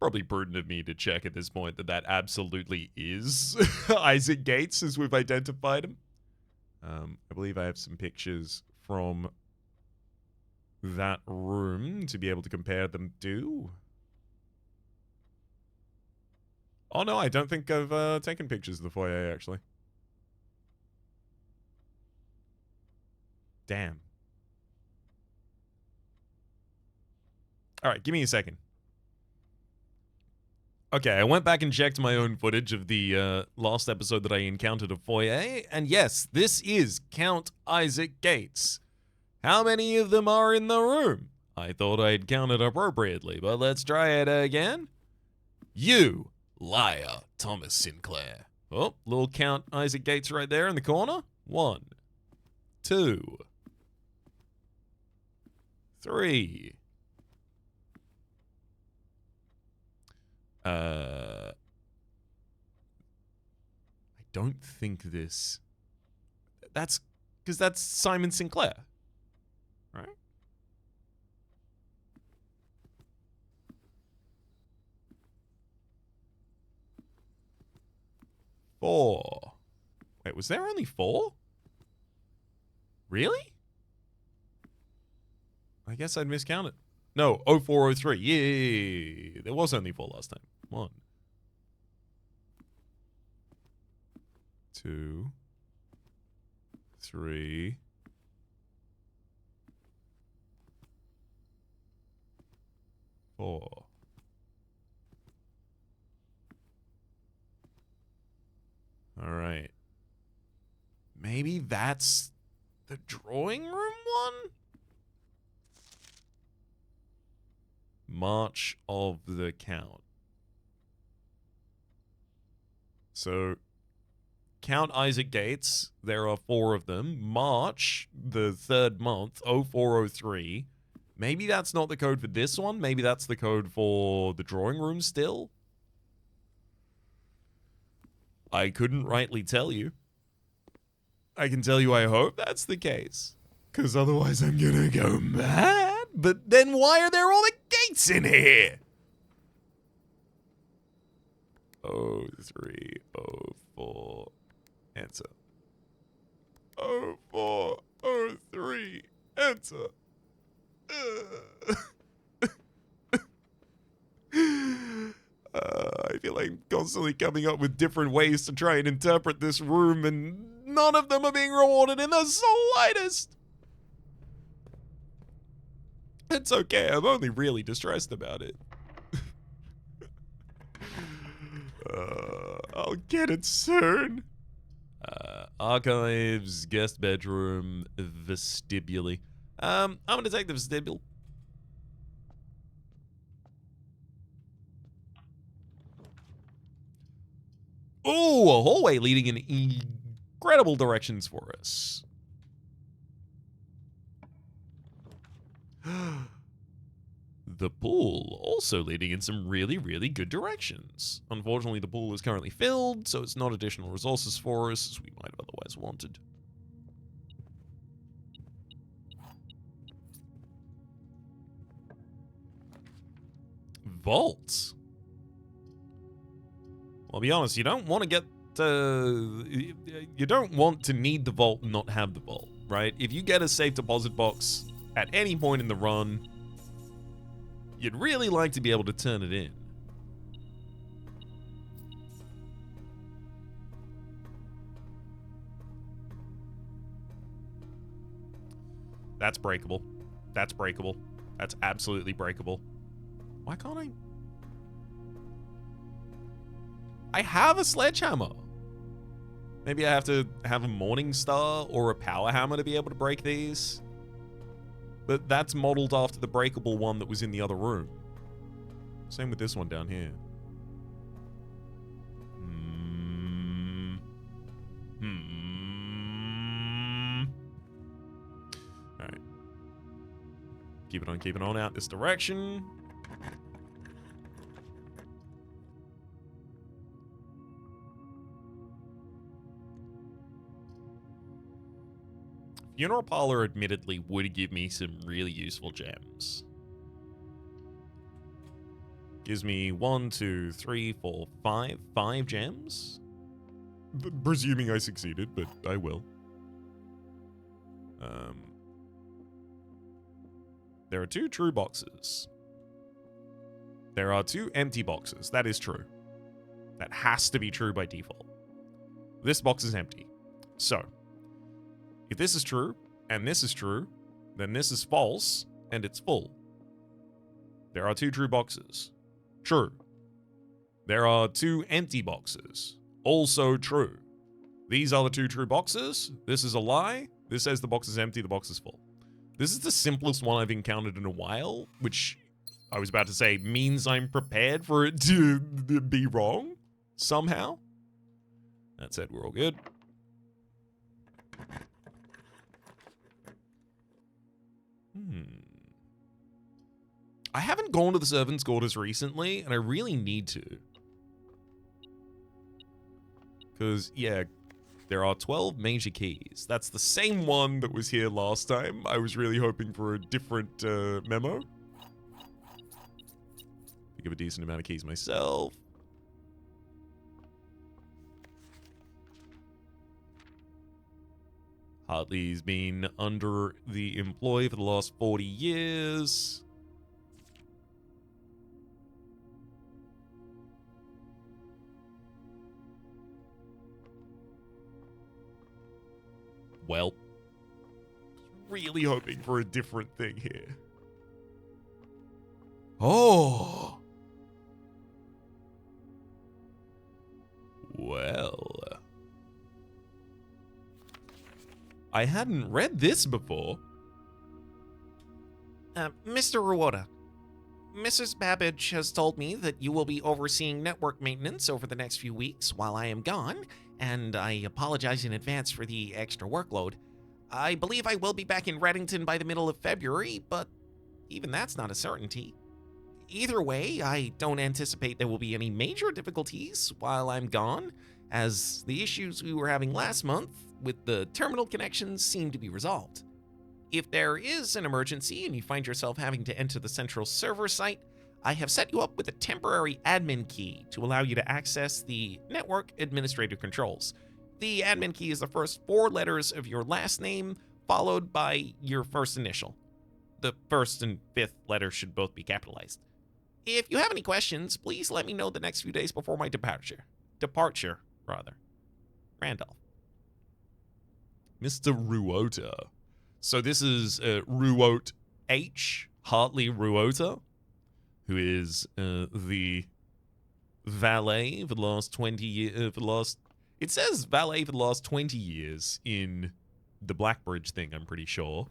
probably prudent of me to check at this point that absolutely is Isaac Gates as we've identified him. I believe I have some pictures from that room to be able to compare them to. Oh no, I don't think I've taken pictures of the foyer, actually. Damn. Alright, give me a second. Okay, I went back and checked my own footage of the last episode that I encountered a foyer, and yes, this is Count Isaac Gates. How many of them are in the room? I thought I'd counted appropriately, but let's try it again. You liar, Thomas Sinclair. Oh, little Count Isaac Gates right there in the corner. 1, 2, 3. I don't think this... That's... Because that's Simon Sinclair. Right? Four. Wait, was there only 4? Really? I guess I'd miscounted. No, 0403. Yeah. There was only 4 last time. 1, 2, 3. 4. All right. Maybe that's the drawing room one? March of the Count. So, Count Isaac Gates, there are 4 of them. March, the 3rd month, 0403. Maybe that's not the code for this one. Maybe that's the code for the drawing room still. I couldn't rightly tell you. I can tell you I hope that's the case. Because otherwise I'm gonna go mad. But then why are there all the gates in here? 03, 04. Answer. 04, 03. Answer. I feel like I'm constantly coming up with different ways to try and interpret this room, and none of them are being rewarded in the slightest. It's okay, I'm only really distressed about it. I'll get it soon. Archives, guest bedroom, vestibule. I'm gonna take the vestibule. Ooh, a hallway leading in incredible directions for us. The pool also leading in some really, really good directions. Unfortunately, the pool is currently filled, so it's not additional resources for us as we might have otherwise wanted. Vault. Well, I'll be honest, you don't want to get you don't want to need the vault and not have the vault, right? If you get a safe deposit box at any point in the run, you'd really like to be able to turn it in. That's breakable. That's breakable. That's absolutely breakable. Why can't I? I have a sledgehammer. Maybe I have to have a Morning Star or a Power Hammer to be able to break these. But that's modeled after the breakable one that was in the other room. Same with this one down here. Alright. Keep it on out this direction. Funeral Parlor admittedly would give me some really useful gems. Gives me 1, 2, 3, 4, 5. 5 gems? Presuming I succeeded, but I will. There are 2 true boxes. There are 2 empty boxes. That is true. That has to be true by default. This box is empty. So, if this is true, and this is true, then this is false, and it's full. There are 2 true boxes. True. There are 2 empty boxes. Also true. These are the 2 true boxes. This is a lie. This says the box is empty, the box is full. This is the simplest one I've encountered in a while, which I was about to say means I'm prepared for it to be wrong somehow. That said, we're all good. I haven't gone to the servants' quarters recently, and I really need to. Because, yeah, there are 12 major keys. That's the same one that was here last time. I was really hoping for a different memo. I give a decent amount of keys myself. Hartley's been under the employ for the last 40 years. Well, really hoping for a different thing here. Oh! Well... I hadn't read this before. Mr. Ruota, Mrs. Babbage has told me that you will be overseeing network maintenance over the next few weeks while I am gone, and I apologize in advance for the extra workload. I believe I will be back in Reddington by the middle of February, but even that's not a certainty. Either way, I don't anticipate there will be any major difficulties while I'm gone, as the issues we were having last month with the terminal connections seem to be resolved. If there is an emergency and you find yourself having to enter the central server site, I have set you up with a temporary admin key to allow you to access the network administrative controls. The admin key is the first 4 letters of your last name, followed by your first initial. The first and 5th letters should both be capitalized. If you have any questions, please let me know the next few days before my departure. Randolph. Mr. Ruota. So this is Ruot H. Hartley Ruota, who is the valet for the last 20 years. It says valet for the last 20 years in the Blackbridge thing, I'm pretty sure.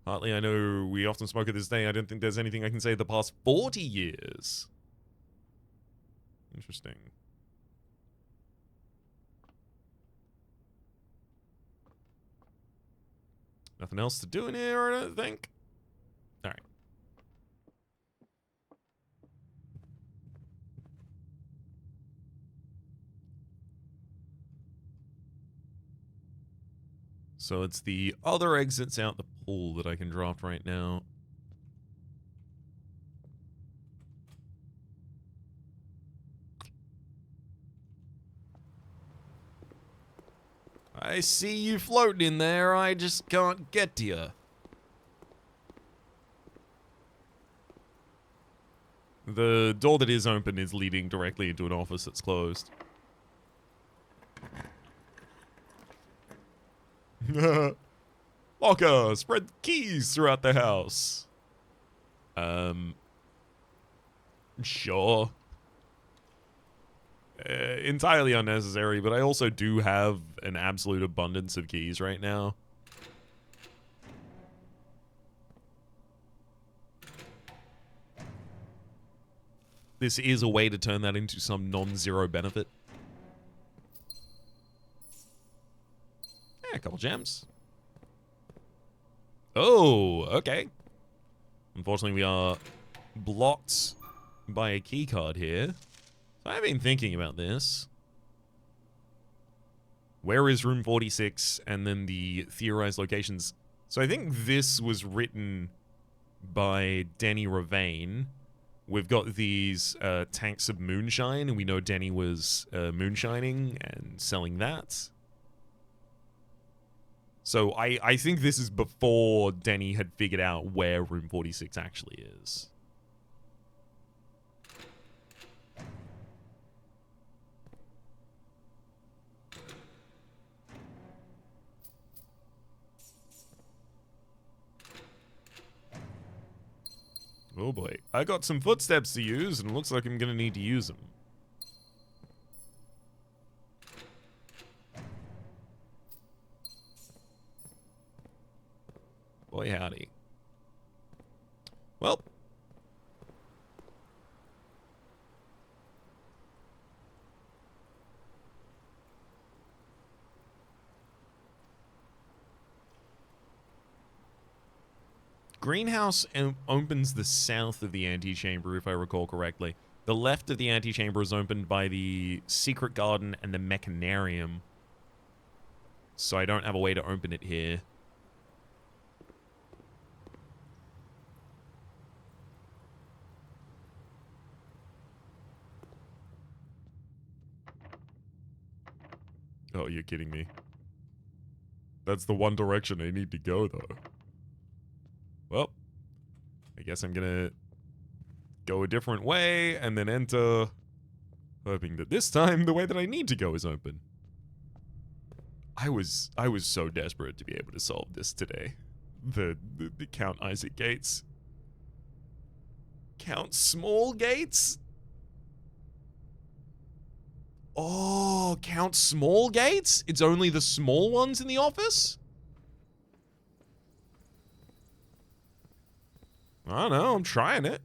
Hartley, I know we often spoke of this day. I don't think there's anything I can say the past 40 years. Interesting. Nothing else to do in here, I don't think. All right. So it's the other exits out the pool that I can draft right now. I see you floating in there. I just can't get to you. The door that is open is leading directly into an office that's closed. Locker, spread keys throughout the house. Sure. Entirely unnecessary, but I also do have an absolute abundance of keys right now. This is a way to turn that into some non-zero benefit. Yeah, a couple gems. Oh, okay. Unfortunately, we are blocked by a key card here. So I've been thinking about this. Where is room 46? And then the theorized locations. So I think this was written by Denny Ravane. We've got these tanks of moonshine, and we know Denny was moonshining and selling that. So I think this is before Denny had figured out where room 46 actually is. Oh boy. I got some footsteps to use, and it looks like I'm gonna need to use them. Boy howdy. Well. Greenhouse opens the south of the antechamber, if I recall correctly. The left of the antechamber is opened by the secret garden and the mechanarium. So I don't have a way to open it here. Oh, you're kidding me. That's the one direction I need to go, though. Well, I guess I'm gonna go a different way and then enter, hoping that this time the way that I need to go is open. I was so desperate to be able to solve this today. The Count Isaac Gates. Count Small Gates? Oh, Count Small Gates? It's only the small ones in the office? I don't know, I'm trying it.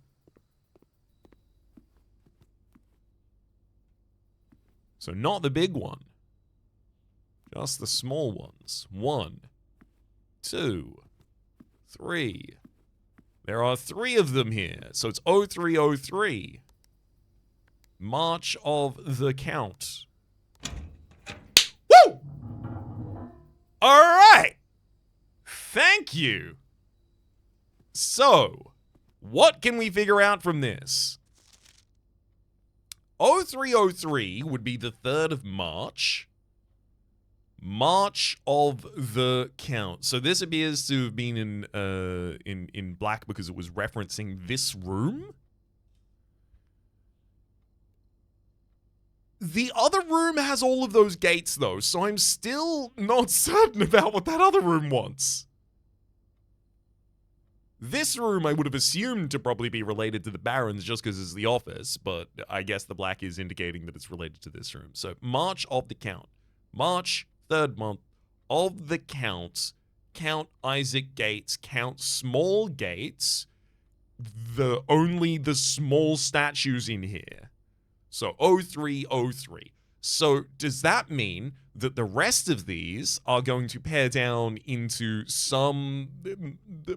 So not the big one. Just the small ones. 1, 2, 3. There are 3 of them here. So it's 0303. March of the Count. Woo! All right. Thank you. So, what can we figure out from this? 0303 would be the 3rd of March. March of the Count. So this appears to have been in black because it was referencing this room. The other room has all of those gates, though, so I'm still not certain about what that other room wants. This room I would have assumed to probably be related to the Barons just because it's the office, but I guess the black is indicating that it's related to this room. So, March of the Count. March, 3rd month of the Count. Count Isaac Gates. Count Small Gates. Only the small statues in here. So 0303. So does that mean that the rest of these are going to pare down into some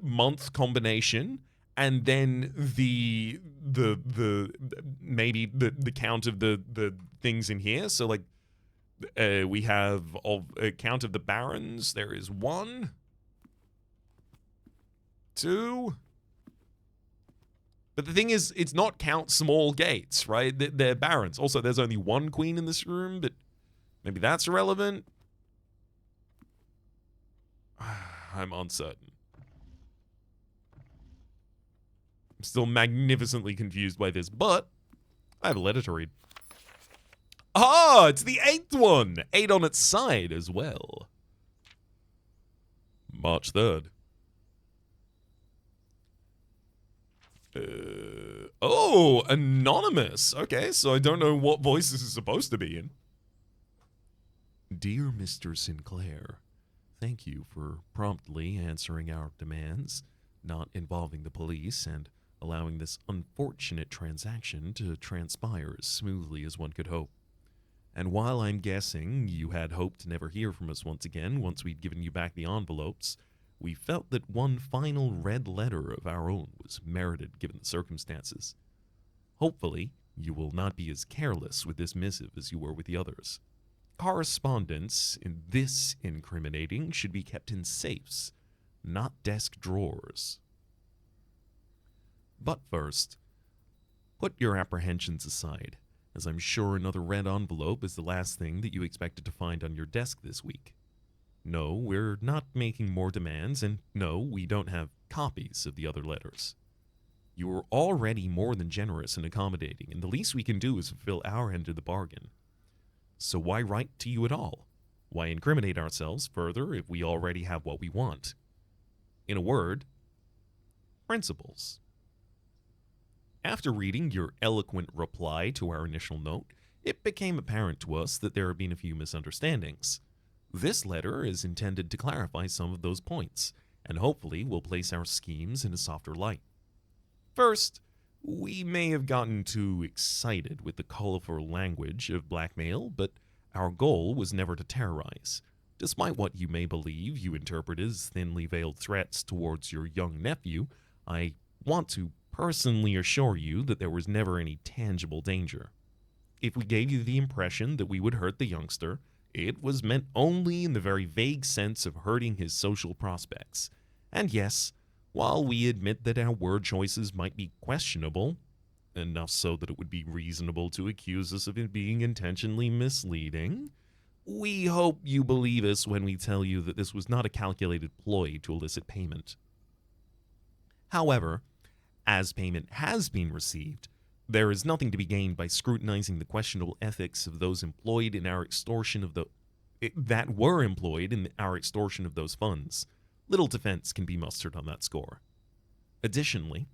month combination, and then maybe the count of the things in here? So like we have a count of the Barons. There is 1, 2. But the thing is, it's not Count Small Gates, right? They're Barons. Also, there's only 1 queen in this room, but maybe that's irrelevant. I'm uncertain. I'm still magnificently confused by this, but I have a letter to read. Ah, it's the 8th one! 8 on its side as well. March 3rd. Oh, anonymous. Okay, so I don't know what voice this is supposed to be in. Dear Mr. Sinclair, thank you for promptly answering our demands, not involving the police, and allowing this unfortunate transaction to transpire as smoothly as one could hope. And while I'm guessing you had hoped to never hear from us once again once we'd given you back the envelopes, we felt that one final red letter of our own was merited given the circumstances. Hopefully, you will not be as careless with this missive as you were with the others. correspondence in this incriminating should be kept in safes, not desk drawers. But first, put your apprehensions aside, as I'm sure another red envelope is the last thing that you expected to find on your desk this week. No, we're not making more demands, and no, we don't have copies of the other letters. You were already more than generous and accommodating, and the least we can do is fulfill our end of the bargain. So why write to you at all? Why incriminate ourselves further if we already have what we want? In a word, principles. After reading your eloquent reply to our initial note, it became apparent to us that there have been a few misunderstandings. This letter is intended to clarify some of those points, and hopefully will place our schemes in a softer light. First, we may have gotten too excited with the colorful language of blackmail, but our goal was never to terrorize. Despite what you may believe you interpret as thinly veiled threats towards your young nephew, I want to personally assure you that there was never any tangible danger. If we gave you the impression that we would hurt the youngster, it was meant only in the very vague sense of hurting his social prospects. And yes, while we admit that our word choices might be questionable, enough so that it would be reasonable to accuse us of it being intentionally misleading, we hope you believe us when we tell you that this was not a calculated ploy to elicit payment. However, as payment has been received, there is nothing to be gained by scrutinizing the questionable ethics of those employed in our extortion of that were employed in our extortion of those funds. Little defense can be mustered on that score. Additionally,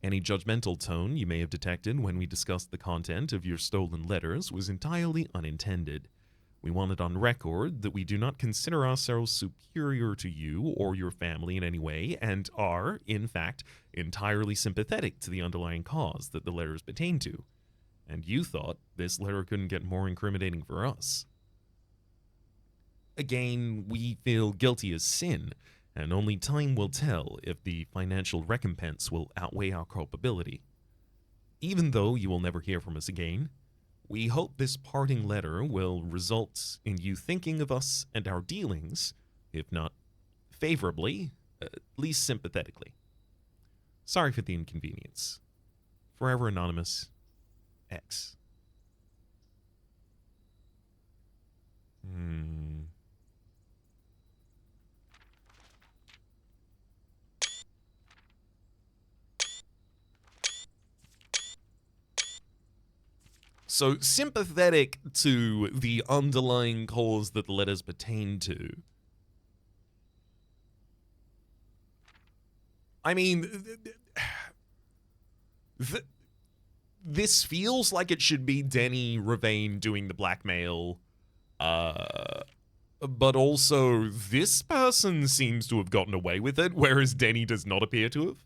any judgmental tone you may have detected when we discussed the content of your stolen letters was entirely unintended. We want it on record that we do not consider ourselves superior to you or your family in any way, and are, in fact, entirely sympathetic to the underlying cause that the letters pertain to. And you thought this letter couldn't get more incriminating for us. Again, we feel guilty as sin, and only time will tell if the financial recompense will outweigh our culpability. Even though you will never hear from us again, we hope this parting letter will result in you thinking of us and our dealings, if not favorably, at least sympathetically. Sorry for the inconvenience. Forever Anonymous, X. So, sympathetic to the underlying cause that the letters pertain to. I mean, this feels like it should be Denny Ravane doing the blackmail, but also this person seems to have gotten away with it, whereas Denny does not appear to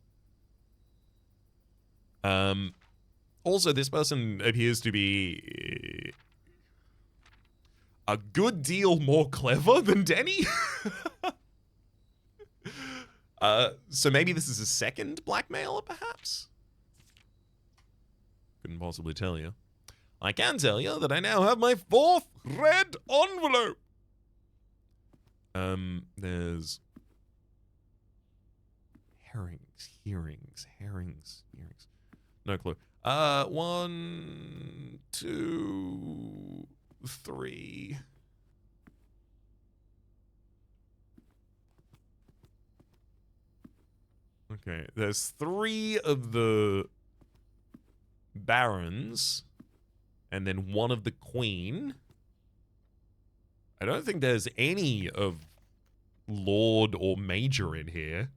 have. Also, this person appears to be a good deal more clever than Denny. So maybe this is a second blackmailer, perhaps? Couldn't possibly tell you. I can tell you that I now have my fourth red envelope. There's herrings. No clue. 1, 2, 3. Okay, there's 3 of the barons, and then 1 of the queen. I don't think there's any of lord or major in here.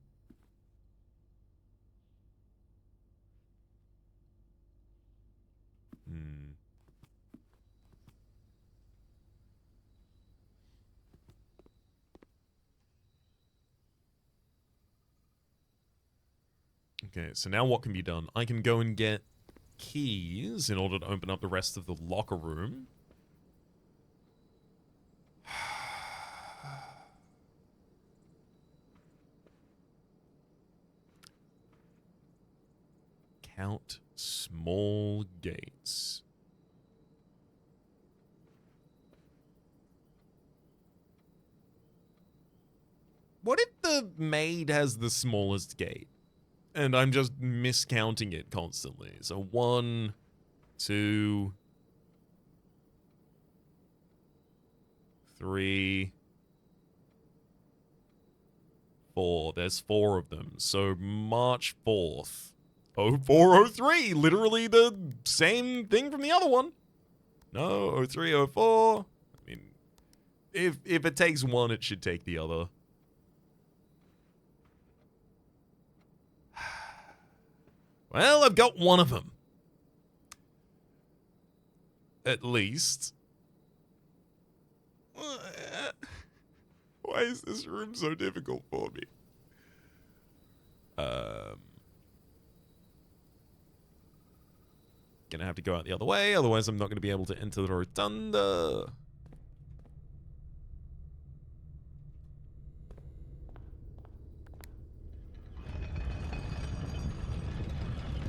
Okay, so now what can be done? I can go and get keys in order to open up the rest of the locker room. Count small gates. the maid has the smallest gate. And I'm just miscounting it constantly. So 1, 2, 3, 4. There's 4 of them. So March 4th. 0403. Literally the same thing from the other one. No, 03, 04. I mean, if it takes one, it should take the other. Well, I've got one of them. At least. Why is this room so difficult for me? Gonna have to go out the other way, otherwise I'm not gonna be able to enter the rotunda.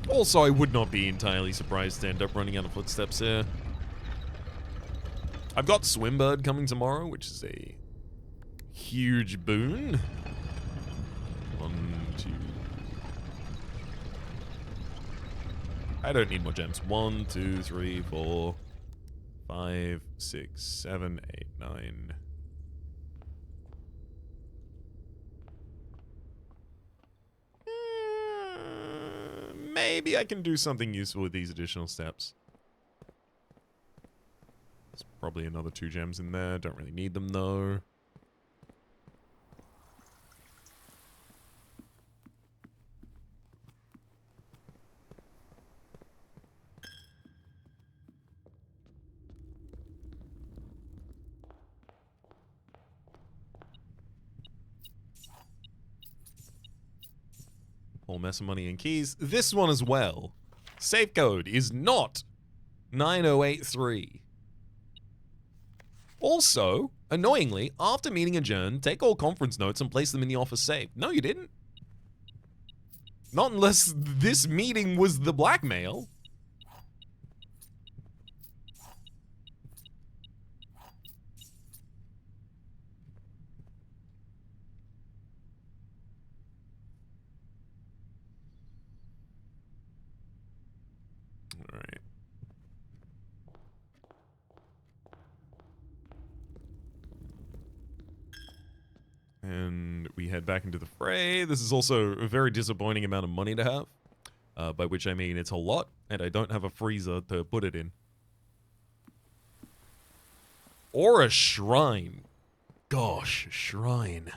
Also, I would not be entirely surprised to end up running out of footsteps here. I've got Swimbird coming tomorrow, which is a huge boon. 1, 2. I don't need more gems. 1, 2, 3, 4, 5, 6, 7, 8, 9. Maybe I can do something useful with these additional steps. There's probably another 2 gems in there. Don't really need them though. Whole mess of money and keys. This one as well. Safe code is not 9083. Also, annoyingly, after meeting adjourned, take all conference notes and place them in the office safe. No, you didn't. Not unless this meeting was the blackmail. All right. And we head back into the fray. This is also a very disappointing amount of money to have. By which I mean it's a lot, and I don't have a freezer to put it in. Or a shrine. Gosh, shrine.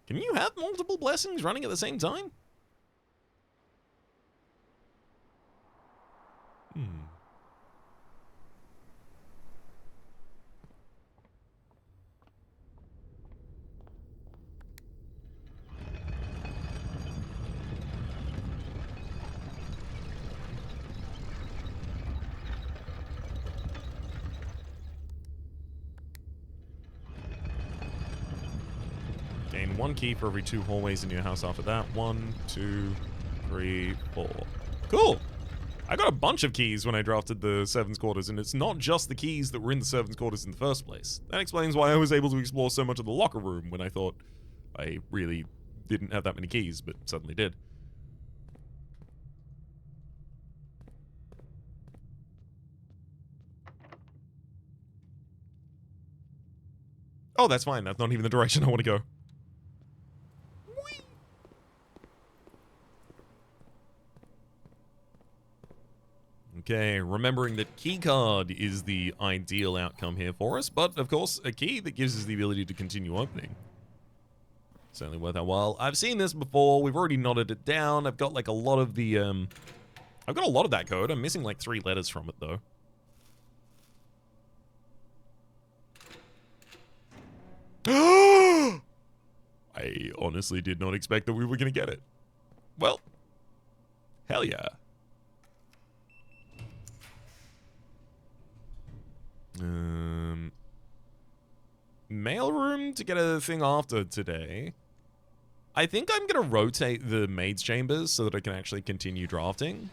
Can you have multiple blessings running at the same time? Gain 1 key for every 2 hallways in your house after that. 1, 2, 3, 4. Cool! I got a bunch of keys when I drafted the Servants' Quarters, and it's not just the keys that were in the Servants' Quarters in the first place. That explains why I was able to explore so much of the locker room when I thought I really didn't have that many keys, but suddenly did. Oh, that's fine. That's not even the direction I want to go. Okay, remembering that keycard is the ideal outcome here for us, but of course, a key that gives us the ability to continue opening. Certainly worth our while. I've seen this before. We've already noted it down. I've got like a lot of the, I've got a lot of that code. I'm missing like 3 letters from it though. I honestly did not expect that we were going to get it. Well, hell yeah. Mailroom to get a thing after today. I think I'm going to rotate the maid's chambers so that I can actually continue drafting.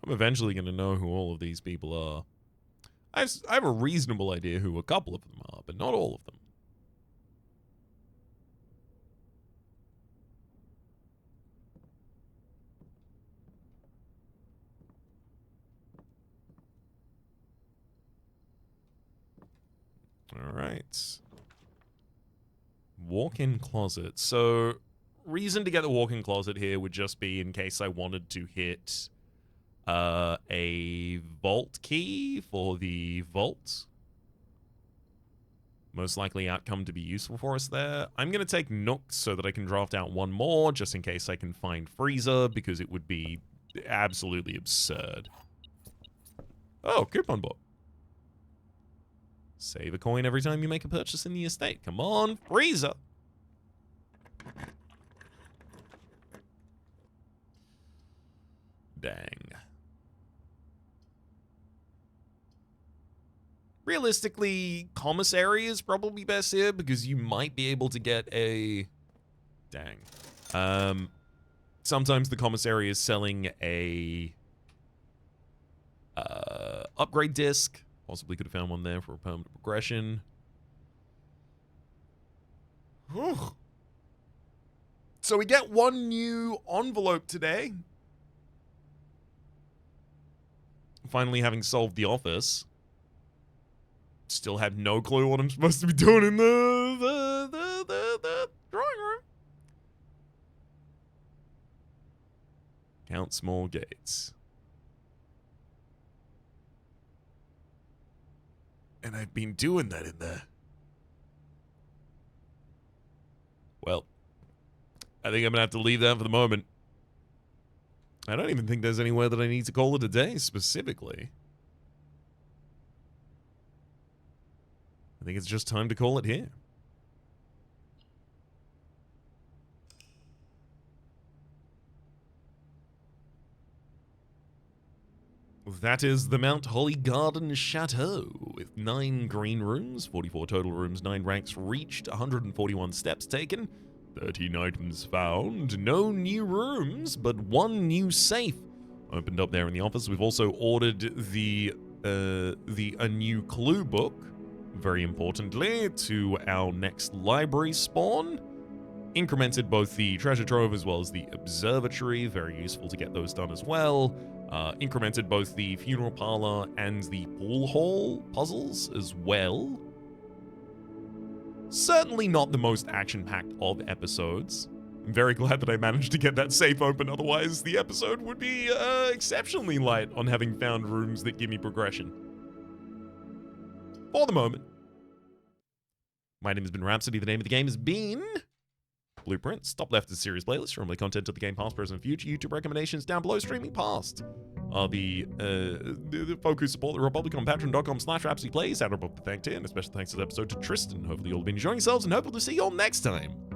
I'm eventually going to know who all of these people are. I have a reasonable idea who a couple of them are, but not all of them. All right. Walk-in closet. So, reason to get the walk-in closet here would just be in case I wanted to hit a vault key for the vault. Most likely outcome to be useful for us there. I'm going to take Nook so that I can draft out one more, just in case I can find Freezer, because it would be absolutely absurd. Oh, coupon book. Save a coin every time you make a purchase in the estate. Come on, Freezer! Dang. Realistically, commissary is probably best here because you might be able to get a... Dang. Sometimes the commissary is selling a... upgrade disc. Possibly could have found one there for a permanent progression. Whew. So we get one new envelope today. Finally having solved the office. Still have no clue what I'm supposed to be doing in the drawing room. Count small gates. And I've been doing that in there. Well, I think I'm going to have to leave that for the moment. I don't even think there's anywhere that I need to call it a day specifically. I think it's just time to call it here. That is the Mount Holly Garden Chateau, with 9 green rooms, 44 total rooms, 9 ranks reached, 141 steps taken, 13 items found, no new rooms, but 1 new safe opened up there in the office. We've also ordered a new clue book, very importantly, to our next library spawn. Incremented both the treasure trove as well as the observatory, very useful to get those done as well. Incremented both the funeral parlor and the pool hall puzzles as well. Certainly not the most action-packed of episodes. I'm very glad that I managed to get that safe open, otherwise the episode would be exceptionally light on having found rooms that give me progression. For the moment. My name has been Rhapsody, the name of the game has been... Blueprints. Top left is series playlist, normally content of the game past, present, and future. YouTube recommendations down below. Streaming past are the folk who support the Republic on patreon.com/RhapsodyPlays. Add above the thank tier, and a special thanks to this episode to Tristan. Hopefully you'll be enjoying yourselves, and hopefully to see you all next time.